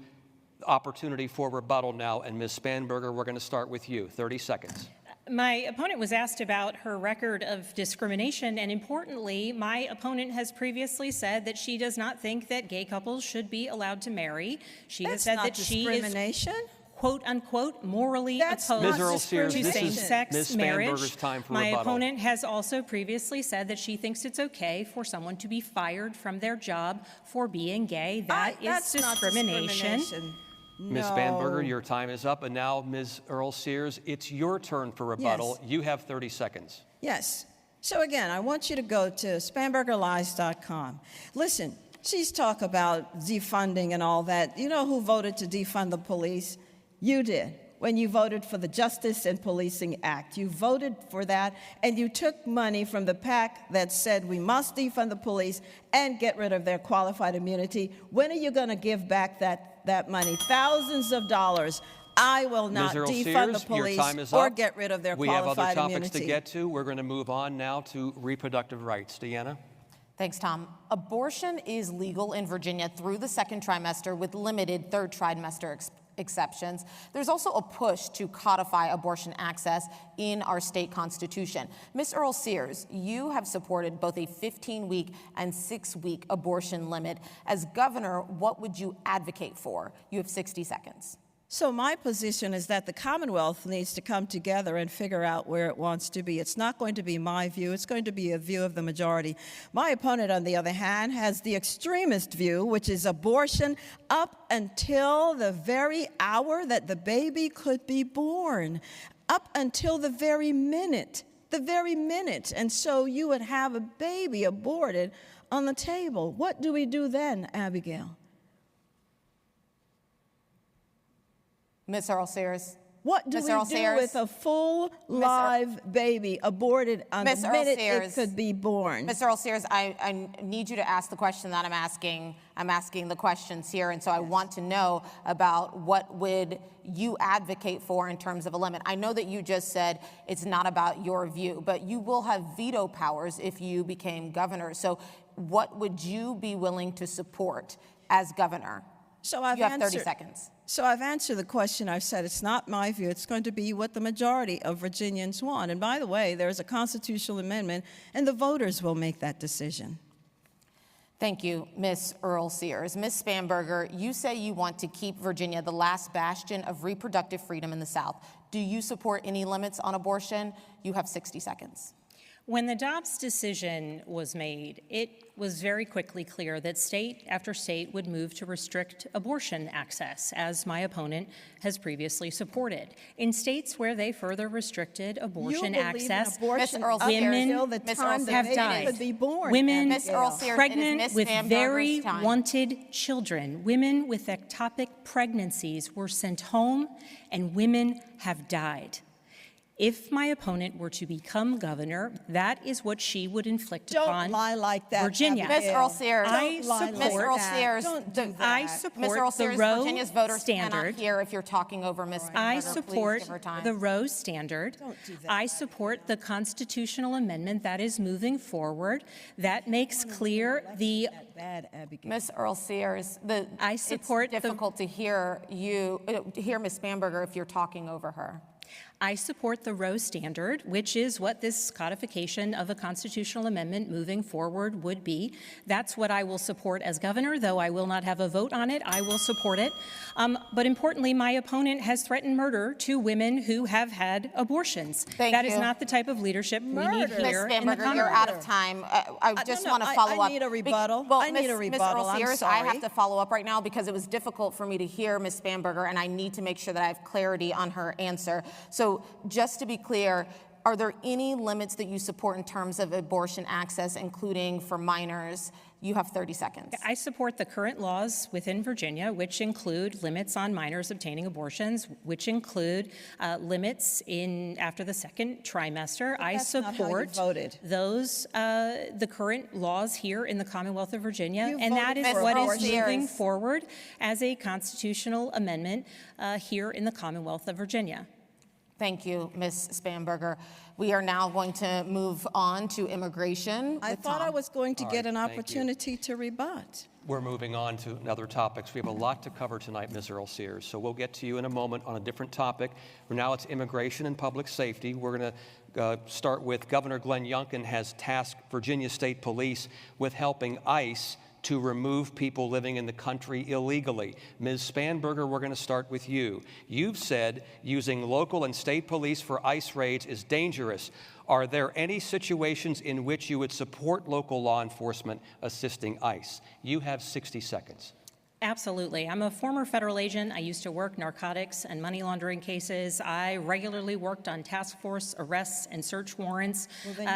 [SPEAKER 3] opportunity for rebuttal now, and Ms. Spanberger, we're going to start with you. 30 seconds.
[SPEAKER 5] My opponent was asked about her record of discrimination, and importantly, my opponent has previously said that she does not think that gay couples should be allowed to marry. She has said that she is, quote unquote, morally opposed to same-sex marriage. My opponent has also previously said that she thinks it's okay for someone to be fired from their job for being gay. That's discrimination.
[SPEAKER 3] Ms. Spanberger, your time is up. And now, Ms. Earle-Sears, it's your turn for rebuttal. Yes. You have 30 seconds.
[SPEAKER 4] Yes. So again, I want you to go to SpanbergerLies.com. Listen, she's talk about defunding and all that. You know who voted to defund the police? You did. When you voted for the Justice and Policing Act. You voted for that, and you took money from the PAC that said we must defund the police and get rid of their qualified immunity. When are you going to give back that money? Thousands of dollars. I will not defund the police or get rid of their qualified immunity.
[SPEAKER 3] We have other topics to get to. We're going to move on now to reproductive rights. Deanna?
[SPEAKER 2] Thanks, Tom. Abortion is legal in Virginia through the second trimester with limited third trimester exceptions. There's also a push to codify abortion access in our state constitution. Ms. Earle-Sears, you have supported both a 15-week and 6-week abortion limit. As governor, what would you advocate for? You have 60 seconds.
[SPEAKER 4] So my position is that the Commonwealth needs to come together and figure out where it wants to be. It's not going to be my view. It's going to be a view of the majority. My opponent, on the other hand, has the extremist view, which is abortion up until the very hour that the baby could be born, up until the very minute. And so you would have a baby aborted on the table. What do we do then, Abigail?
[SPEAKER 2] Ms. Earle-Sears.
[SPEAKER 4] What do we do with a full live baby aborted on the minute it could be born?
[SPEAKER 2] Ms. Earle-Sears, I need you to ask the question that I'm asking. I'm asking the questions here, and so I want to know about what would you advocate for in terms of a limit. I know that you just said it's not about your view, but you will have veto powers if you became governor. So what would you be willing to support as governor?
[SPEAKER 4] So you have 30 seconds. So I've answered the question. I've said it's not my view. It's going to be what the majority of Virginians want. And by the way, there's a constitutional amendment, and the voters will make that decision.
[SPEAKER 2] Thank you, Ms. Earle-Sears. Ms. Spanberger, you say you want to keep Virginia the last bastion of reproductive freedom in the South. Do you support any limits on abortion? You have 60 seconds.
[SPEAKER 5] When the Dobbs decision was made, it was very quickly clear that state after state would move to restrict abortion access, as my opponent has previously supported. In states where they further restricted abortion access, women have died. Women pregnant with very wanted children, women with ectopic pregnancies were sent home, and women have died. If my opponent were to become governor, that is what she would inflict upon Virginia.
[SPEAKER 2] Ms. Earle-Sears,
[SPEAKER 5] I support the Roe standard.
[SPEAKER 2] If you're talking over Ms. Spanberger,
[SPEAKER 5] I support the Roe standard. I support the constitutional amendment that is moving forward that makes clear the.
[SPEAKER 2] Ms. Earle-Sears, it's difficult to hear Ms. Spanberger if you're talking over her.
[SPEAKER 5] I support the Roe standard, which is what this codification of a constitutional amendment moving forward would be. That's what I will support as governor, though I will not have a vote on it. I will support it. But importantly, my opponent has threatened murder to women who have had abortions. That is not the type of leadership we need here in the Commonwealth.
[SPEAKER 2] You're out of time. I just want to follow up.
[SPEAKER 4] I need a rebuttal.
[SPEAKER 2] Ms. Earle-Sears, I have to follow up right now because it was difficult for me to hear Ms. Spanberger, and I need to make sure that I have clarity on her answer. So just to be clear, Are there any limits that you support in terms of abortion access, including for minors? You have 30 seconds.
[SPEAKER 5] I support the current laws within Virginia, which include limits on minors obtaining abortions, which include limits after the second trimester. I support those, the current laws here in the Commonwealth of Virginia, and that is what is moving forward as a constitutional amendment here in the Commonwealth of Virginia.
[SPEAKER 2] Thank you, Ms. Spanberger. We are now going to move on to immigration.
[SPEAKER 4] I thought I was going to get an opportunity to rebut.
[SPEAKER 3] We're moving on to other topics. We have a lot to cover tonight, Ms. Earle-Sears, so we'll get to you in a moment on a different topic. For now, it's immigration and public safety. We're going to start with Governor Glenn Youngkin has tasked Virginia State Police with helping ICE to remove people living in the country illegally. Ms. Spanberger, we're going to start with you. You've said using local and state police for ICE raids is dangerous. Are there any situations in which you would support local law enforcement assisting ICE? You have 60 seconds.
[SPEAKER 5] Absolutely. I'm a former federal agent. I used to work narcotics and money laundering cases. I regularly worked on task force arrests and search warrants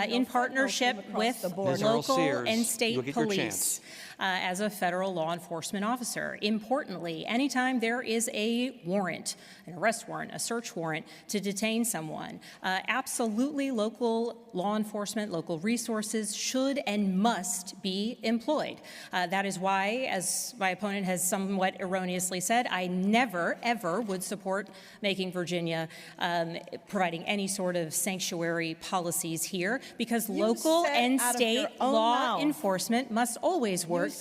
[SPEAKER 5] in partnership with local and state police as a federal law enforcement officer. Importantly, anytime there is a warrant, an arrest warrant, a search warrant to detain someone, absolutely local law enforcement, local resources should and must be employed. That is why, as my opponent has somewhat erroneously said, I never, ever would support making Virginia providing any sort of sanctuary policies here, because local and state law enforcement must always work with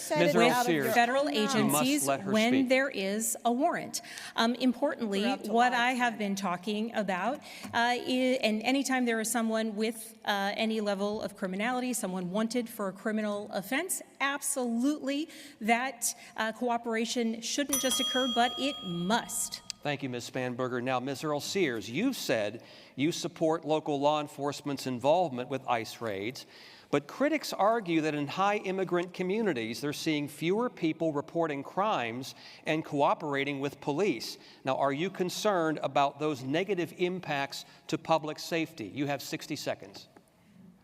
[SPEAKER 5] federal agencies when there is a warrant. Importantly, what I have been talking about, and anytime there is someone with any level of criminality, someone wanted for a criminal offense, absolutely that cooperation shouldn't just occur, but it must.
[SPEAKER 3] Thank you, Ms. Spanberger. Now, Ms. Earle-Sears, you've said you support local law enforcement's involvement with ICE raids, but critics argue that in high immigrant communities, they're seeing fewer people reporting crimes and cooperating with police. Now, are you concerned about those negative impacts to public safety? You have 60 seconds.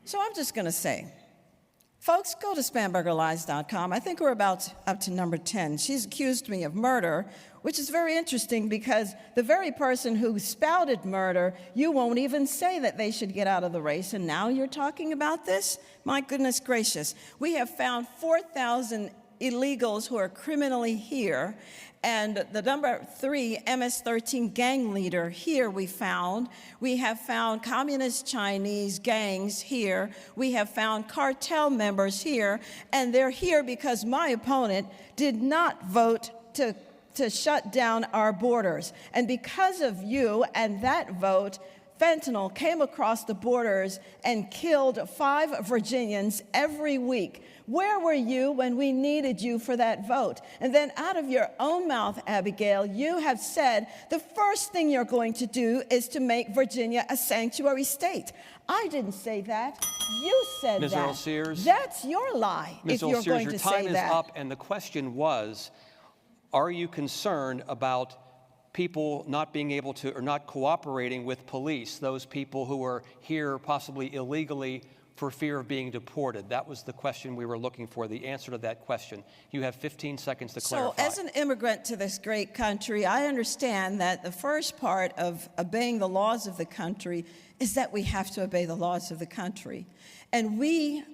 [SPEAKER 4] So I'm just going to say, folks, go to SpanbergerLies.com. I think we're about up to number 10. She's accused me of murder, which is very interesting because the very person who spouted murder, you won't even say that they should get out of the race, and now you're talking about this? My goodness gracious. We have found 4,000 illegals who are criminally here, and the number 3 MS-13 gang leader here we have found communist Chinese gangs here, we have found cartel members here, and they're here because my opponent did not vote to shut down our borders. And because of you and that vote, fentanyl came across the borders and killed 5 Virginians every week. Where were you when we needed you for that vote? And then out of your own mouth, Abigail, you have said the first thing you're going to do is to make Virginia a sanctuary state. I didn't say that. You said
[SPEAKER 3] Ms.
[SPEAKER 4] that.
[SPEAKER 3] Earle-Sears,
[SPEAKER 4] that's your lie,
[SPEAKER 3] Ms.
[SPEAKER 4] if you're
[SPEAKER 3] Earle-Sears,
[SPEAKER 4] going to say that.
[SPEAKER 3] your time is up, and the question was, are you concerned about people not being able to or not cooperating with police, those people who are here possibly illegally for fear of being deported? That was the question we were looking for, the answer to that question. You have 15 seconds to clarify.
[SPEAKER 4] So as an immigrant to this great country, I understand that the first part of obeying the laws of the country is that we have to obey the laws of the country. And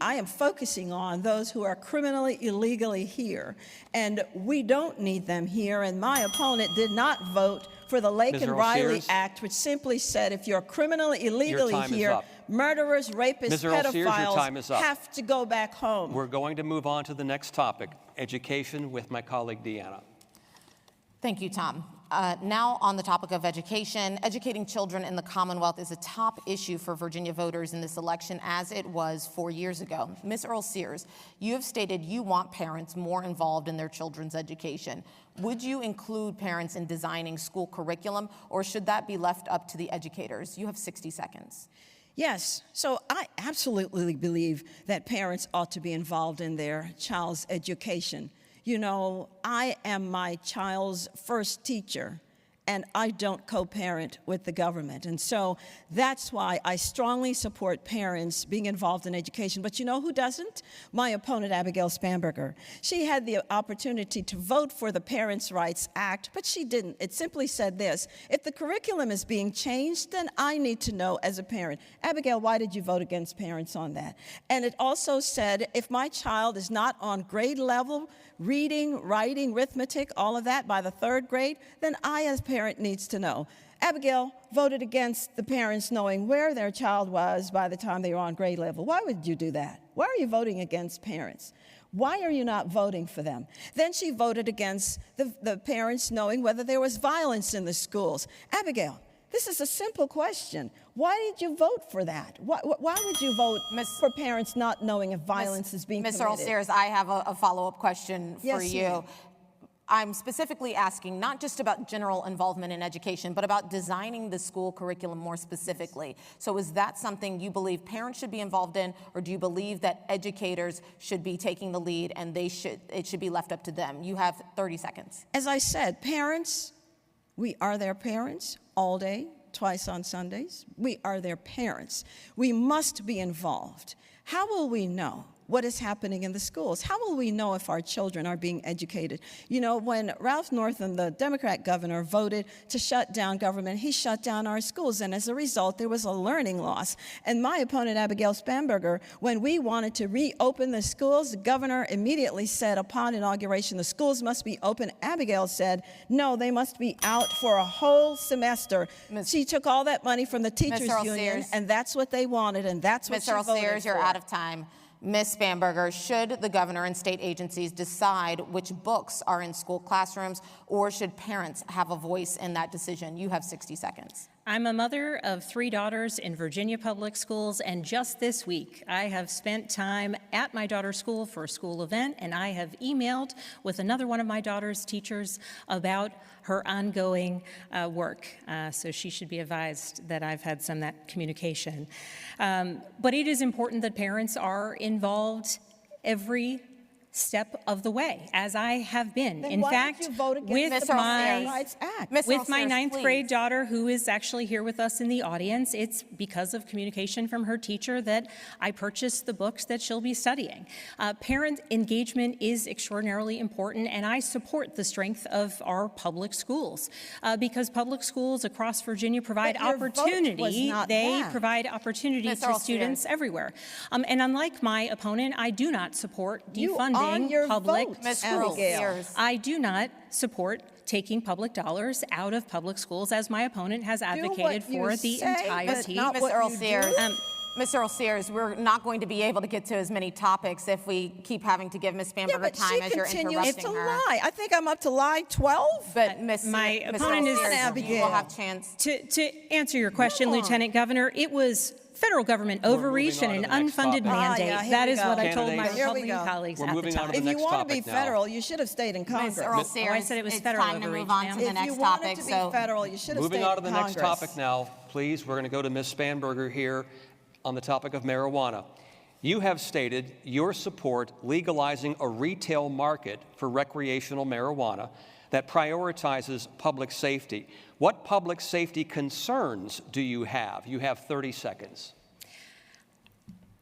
[SPEAKER 4] I am focusing on those who are criminally illegally here. And we don't need them here. And my opponent did not vote for the Lake and Riley Act, which simply said if you're criminally illegally here, murderers, rapists, pedophiles have to go back home.
[SPEAKER 3] We're going to move on to the next topic, education, with my colleague Deanna.
[SPEAKER 2] Thank you, Tom. Now on the topic of education, educating children in the Commonwealth is a top issue for Virginia voters in this election, as it was 4 years ago. Ms. Earle-Sears, you have stated you want parents more involved in their children's education. Would you include parents in designing school curriculum, or should that be left up to the educators? You have 60 seconds.
[SPEAKER 4] Yes, so I absolutely believe that parents ought to be involved in their child's education. You know, I am my child's first teacher, and I don't co-parent with the government. And so that's why I strongly support parents being involved in education. But you know who doesn't? My opponent, Abigail Spanberger. She had the opportunity to vote for the Parents' Rights Act, but she didn't. It simply said this: if the curriculum is being changed, then I need to know as a parent. Abigail, why did you vote against parents on that? And it also said, if my child is not on grade level, reading, writing, arithmetic, all of that by the 3rd grade, then I as parent needs to know. Abigail voted against the parents knowing where their child was by the time they were on grade level. Why would you do that? Why are you voting against parents? Why are you not voting for them? Then she voted against the parents knowing whether there was violence in the schools. Abigail, this is a simple question. Why did you vote for that? Why would you vote for parents not knowing if violence is being committed?
[SPEAKER 2] Ms. Earle-Sears, I have a follow-up question for you.
[SPEAKER 4] Ma'am.
[SPEAKER 2] I'm specifically asking not just about general involvement in education, but about designing the school curriculum more specifically. So is that something you believe parents should be involved in, or do you believe that educators should be taking the lead and it should be left up to them? You have 30 seconds.
[SPEAKER 4] As I said, parents, we are their parents all day, twice on Sundays. We are their parents. We must be involved. How will we know what is happening in the schools? How will we know if our children are being educated? You know, when Ralph Northam, the Democrat governor, voted to shut down government, he shut down our schools, and as a result, there was a learning loss. And my opponent, Abigail Spanberger, when we wanted to reopen the schools, the governor immediately said upon inauguration, the schools must be open. Abigail said, no, they must be out for a whole semester. She took all that money from the teachers union, and that's what they wanted, and that's what she voted for.
[SPEAKER 2] Ms. Earle-Sears, you're out of time. Ms. Spanberger, should the governor and state agencies decide which books are in school classrooms, or should parents have a voice in that decision? You have 60 seconds.
[SPEAKER 5] I'm a mother of 3 daughters in Virginia public schools, and just this week I have spent time at my daughter's school for a school event, and I have emailed with another one of my daughter's teachers about her ongoing work. So she should be advised that I've had some of that communication. But it is important that parents are involved every step of the way, as I have been.
[SPEAKER 4] Then
[SPEAKER 5] in
[SPEAKER 4] why
[SPEAKER 5] fact,
[SPEAKER 4] did you vote against
[SPEAKER 5] with
[SPEAKER 4] the
[SPEAKER 5] my
[SPEAKER 4] Rights Act?
[SPEAKER 5] with my 9th
[SPEAKER 2] please.
[SPEAKER 5] grade daughter, who is actually here with us in the audience, it's because of communication from her teacher that I purchased the books that she'll be studying. Parent engagement is extraordinarily important, and I support the strength of our public schools because public schools across Virginia provide opportunity. They provide opportunity to students everywhere. And unlike my opponent, I do not support defunding public schools. I do not support taking public dollars out of public schools, as my opponent has advocated for the entirety.
[SPEAKER 2] Ms. Earle-Sears, Ms. Earle-Sears, we're not going to be able to get to as many topics if we keep having to give Ms. Spanberger time as you're interrupting
[SPEAKER 4] to
[SPEAKER 2] her.
[SPEAKER 4] lie. I think I'm up to lie 12.
[SPEAKER 2] But
[SPEAKER 5] my opponent is
[SPEAKER 2] Abigail. You will have chance
[SPEAKER 5] to answer your question, Lieutenant Governor. It was federal government overreach and an unfunded mandate. That is what I told my Republican colleagues at the time.
[SPEAKER 4] If you want to be federal, you should have stayed in Congress.
[SPEAKER 2] Ms. Earle-Sears,
[SPEAKER 5] I said it was
[SPEAKER 2] it's
[SPEAKER 5] federal
[SPEAKER 2] time to
[SPEAKER 5] overreach,
[SPEAKER 2] move on
[SPEAKER 5] ma'am.
[SPEAKER 2] to the next
[SPEAKER 4] If you
[SPEAKER 2] topic.
[SPEAKER 4] wanted to be federal, you should have stayed in Congress.
[SPEAKER 3] Moving on to the next topic now, please. We're going to go to Ms. Spanberger here on the topic of marijuana. You have stated your support legalizing a retail market for recreational marijuana that prioritizes public safety. What public safety concerns do you have? You have 30 seconds.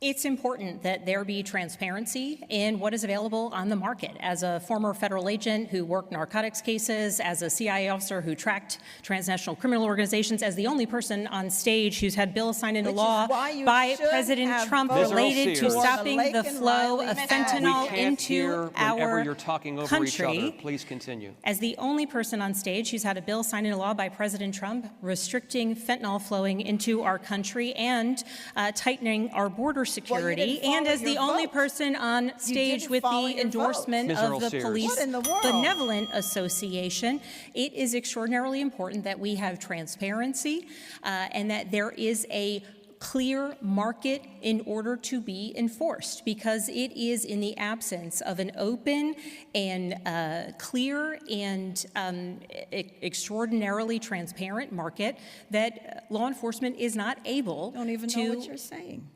[SPEAKER 5] It's important that there be transparency in what is available on the market. As a former federal agent who worked narcotics cases, as a CIA officer who tracked transnational criminal organizations, as the only person on stage who's had bills signed into law by President Trump related to stopping the flow of fentanyl into our country.
[SPEAKER 3] Please continue.
[SPEAKER 5] As the only person on stage who's had a bill signed into law by President Trump restricting fentanyl flowing into our country and tightening our border security, and as the only person on stage with the endorsement of the Police Benevolent Association, it is extraordinarily important that we have transparency and that there is a clear market in order to be enforced, because it is in the absence of an open and clear and extraordinarily transparent market that law enforcement is not able to...
[SPEAKER 4] Don't even know what you're saying.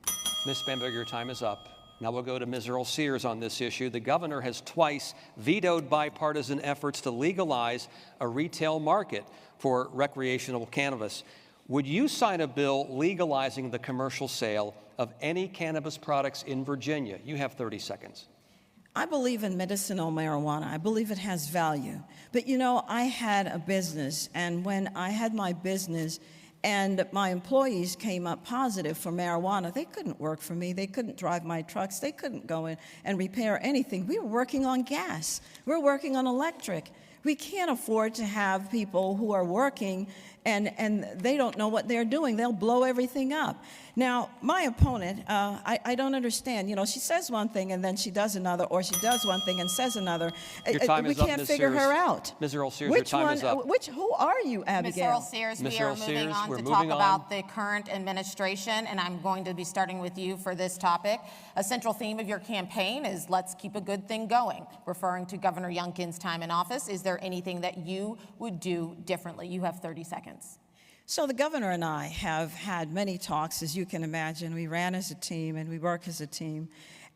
[SPEAKER 3] Ms. Spanberger, your time is up. Now we'll go to Ms. Earle-Sears on this issue. The governor has twice vetoed bipartisan efforts to legalize a retail market for recreational cannabis. Would you sign a bill legalizing the commercial sale of any cannabis products in Virginia? You have 30 seconds.
[SPEAKER 4] I believe in medicinal marijuana. I believe it has value. But you know, I had a business, and when I had my business and my employees came up positive for marijuana, they couldn't work for me. They couldn't drive my trucks. They couldn't go in and repair anything. We were working on gas. We're working on electric. We can't afford to have people who are working and they don't know what they're doing. They'll blow everything up. Now, my opponent, I don't understand. You know, she says one thing and then she does another, or she does one thing and says another.
[SPEAKER 3] Your time
[SPEAKER 4] we
[SPEAKER 3] is up,
[SPEAKER 4] can't
[SPEAKER 3] Ms.
[SPEAKER 4] figure
[SPEAKER 3] Sears.
[SPEAKER 4] her out.
[SPEAKER 3] Ms. Earle-Sears, your time is up.
[SPEAKER 4] Who are you, Abigail?
[SPEAKER 2] Ms. Earle-Sears,
[SPEAKER 3] Ms.
[SPEAKER 2] we are
[SPEAKER 3] Earle-Sears,
[SPEAKER 2] moving on
[SPEAKER 3] we're
[SPEAKER 2] to
[SPEAKER 3] moving
[SPEAKER 2] talk
[SPEAKER 3] on.
[SPEAKER 2] about the current administration, and I'm going to be starting with you for this topic. A central theme of your campaign is let's keep a good thing going, referring to Governor Youngkin's time in office. Is there anything that you would do differently? You have 30 seconds.
[SPEAKER 4] So the governor and I have had many talks, as you can imagine. We ran as a team and we work as a team.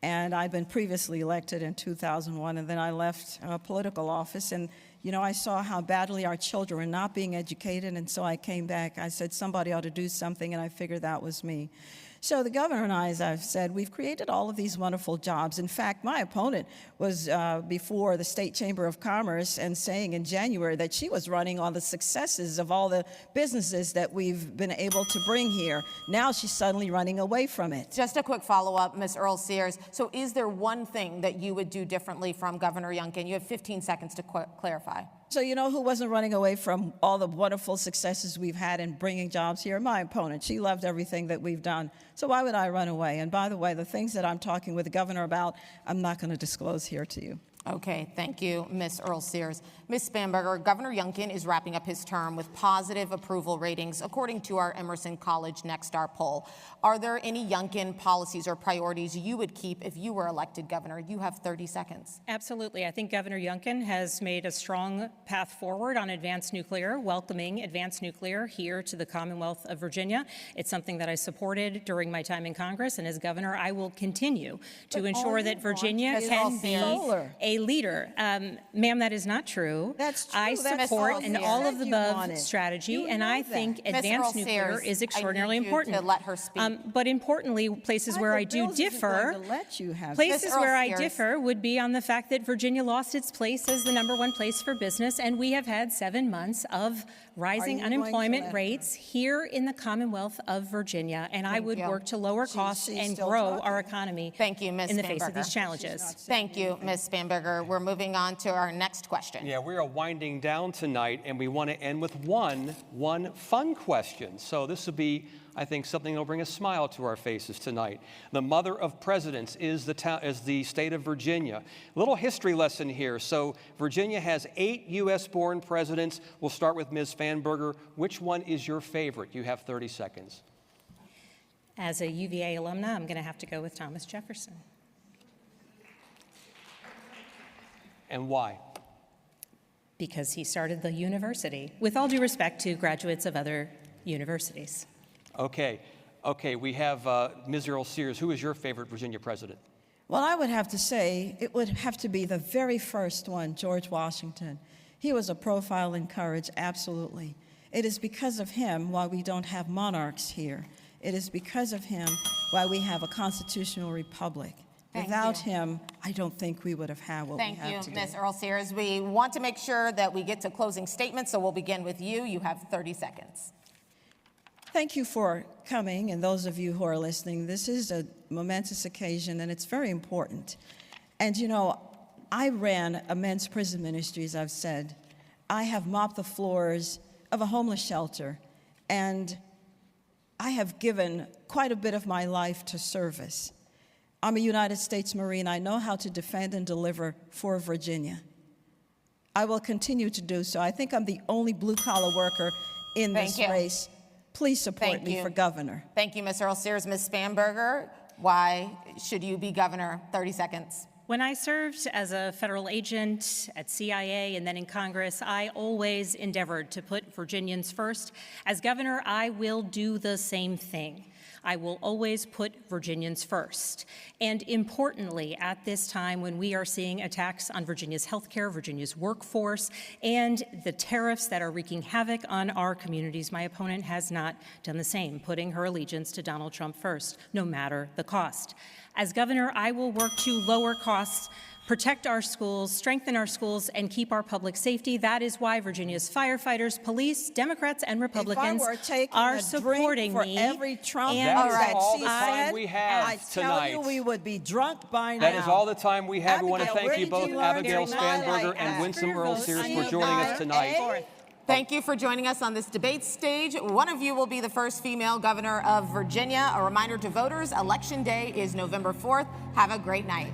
[SPEAKER 4] And I've been previously elected in 2001, and then I left political office. And, you know, I saw how badly our children were not being educated, and so I came back. I said somebody ought to do something, and I figured that was me. So the governor and I, as I've said, we've created all of these wonderful jobs. In fact, my opponent was before the State Chamber of Commerce and saying in January that she was running on the successes of all the businesses that we've been able to bring here. Now she's suddenly running away from it.
[SPEAKER 2] Just a quick follow-up, Ms. Earle-Sears. So is there one thing that you would do differently from Governor Youngkin? You have 15 seconds to clarify.
[SPEAKER 4] So you know who wasn't running away from all the wonderful successes we've had in bringing jobs here? My opponent. She loved everything that we've done. So why would I run away? And by the way, the things that I'm talking with the governor about, I'm not going to disclose here to you.
[SPEAKER 2] Okay, thank you, Ms. Earle-Sears. Ms. Spanberger, Governor Youngkin is wrapping up his term with positive approval ratings, according to our Emerson College Next Star poll. Are there any Youngkin policies or priorities you would keep if you were elected governor? You have 30 seconds.
[SPEAKER 5] Absolutely. I think Governor Youngkin has made a strong path forward on advanced nuclear, welcoming advanced nuclear here to the Commonwealth of Virginia. It's something that I supported during my time in Congress, and as governor, I will continue to ensure that Virginia can be a leader. Ma'am, that is not true.
[SPEAKER 4] That's true.
[SPEAKER 5] I
[SPEAKER 4] That's
[SPEAKER 5] support an all of the above
[SPEAKER 4] wanted.
[SPEAKER 5] strategy,
[SPEAKER 4] You
[SPEAKER 5] and
[SPEAKER 4] know
[SPEAKER 5] I
[SPEAKER 4] that.
[SPEAKER 5] think
[SPEAKER 2] Ms.
[SPEAKER 5] advanced nuclear
[SPEAKER 2] Earle-Sears,
[SPEAKER 5] is extraordinarily
[SPEAKER 2] I need you
[SPEAKER 5] important.
[SPEAKER 2] to let her speak.
[SPEAKER 5] But importantly, places where I do
[SPEAKER 4] Michael Bills isn't
[SPEAKER 5] differ,
[SPEAKER 4] going to let you have
[SPEAKER 5] places
[SPEAKER 2] Ms.
[SPEAKER 5] where I
[SPEAKER 2] Earle-Sears.
[SPEAKER 5] differ would be on the fact that Virginia lost its place as the #1 place for business, and we have had 7 months of rising
[SPEAKER 4] you going to let
[SPEAKER 5] unemployment
[SPEAKER 4] her?
[SPEAKER 5] rates here in the Commonwealth of Virginia, and I would
[SPEAKER 2] you.
[SPEAKER 5] work to lower costs
[SPEAKER 4] she's
[SPEAKER 5] and
[SPEAKER 4] still
[SPEAKER 5] grow
[SPEAKER 4] talking.
[SPEAKER 5] our economy
[SPEAKER 2] Thank you, Ms.
[SPEAKER 5] in the face of
[SPEAKER 2] Spanberger.
[SPEAKER 5] these challenges.
[SPEAKER 2] Thank you, Ms. Spanberger. We're moving on to our next question.
[SPEAKER 3] Yeah, we are winding down tonight, and we want to end with one fun question. So this will be, I think, something that will bring a smile to our faces tonight. The mother of presidents is the state of Virginia. A little history lesson here. So Virginia has 8 U.S.-born presidents. We'll start with Ms. Spanberger. Which one is your favorite? You have 30 seconds.
[SPEAKER 5] As a UVA alumna, I'm going to have to go with Thomas Jefferson.
[SPEAKER 3] And why?
[SPEAKER 5] Because he started the university, with all due respect to graduates of other universities.
[SPEAKER 3] Okay, we have Ms. Earle-Sears. Who is your favorite Virginia president?
[SPEAKER 4] Well, I would have to say it would have to be the very first one, George Washington. He was a profile in courage, absolutely. It is because of him why we don't have monarchs here. It is because of him why we have a constitutional republic.
[SPEAKER 2] Thank
[SPEAKER 4] Without
[SPEAKER 2] you.
[SPEAKER 4] him, I don't think we would have had what we have
[SPEAKER 2] Thank you,
[SPEAKER 4] today.
[SPEAKER 2] Ms. Earle-Sears. We want to make sure that we get to closing statements, so we'll begin with you. You have 30 seconds.
[SPEAKER 4] Thank you for coming, and those of you who are listening. This is a momentous occasion, and it's very important. And you know, I ran a men's prison ministry, as I've said. I have mopped the floors of a homeless shelter, and I have given quite a bit of my life to service. I'm a United States Marine. I know how to defend and deliver for Virginia. I will continue to do so. I think I'm the only blue-collar worker in this
[SPEAKER 2] Thank you.
[SPEAKER 4] race. Please support
[SPEAKER 2] Thank
[SPEAKER 4] me
[SPEAKER 2] you.
[SPEAKER 4] for governor.
[SPEAKER 2] Thank you, Ms. Earle-Sears. Ms. Spanberger, why should you be governor? 30 seconds.
[SPEAKER 5] When I served as a federal agent at CIA and then in Congress, I always endeavored to put Virginians first. As governor, I will do the same thing. I will always put Virginians first. And importantly, at this time when we are seeing attacks on Virginia's healthcare, Virginia's workforce, and the tariffs that are wreaking havoc on our communities, my opponent has not done the same, putting her allegiance to Donald Trump first, no matter the cost. As governor, I will work to lower costs, protect our schools, strengthen our schools, and keep our public safety. That is why Virginia's firefighters, police, Democrats, and Republicans are supporting me.
[SPEAKER 4] Every Trump
[SPEAKER 3] that is all
[SPEAKER 4] she
[SPEAKER 3] the time
[SPEAKER 4] said,
[SPEAKER 3] we have
[SPEAKER 4] I
[SPEAKER 3] tonight.
[SPEAKER 4] tell you, we would be drunk by now.
[SPEAKER 3] That is all the time we have. We want to
[SPEAKER 4] Abigail,
[SPEAKER 3] thank you
[SPEAKER 4] where
[SPEAKER 3] both,
[SPEAKER 4] did you learn
[SPEAKER 3] Abigail
[SPEAKER 4] to
[SPEAKER 3] Spanberger
[SPEAKER 4] not
[SPEAKER 3] and
[SPEAKER 4] ask
[SPEAKER 3] Winsome
[SPEAKER 5] for votes?
[SPEAKER 3] Earle-Sears, for
[SPEAKER 5] I
[SPEAKER 3] joining us tonight.
[SPEAKER 2] Thank you for joining us on this debate stage. One of you will be the first female governor of Virginia. A reminder to voters, Election Day is November 4th. Have a great night.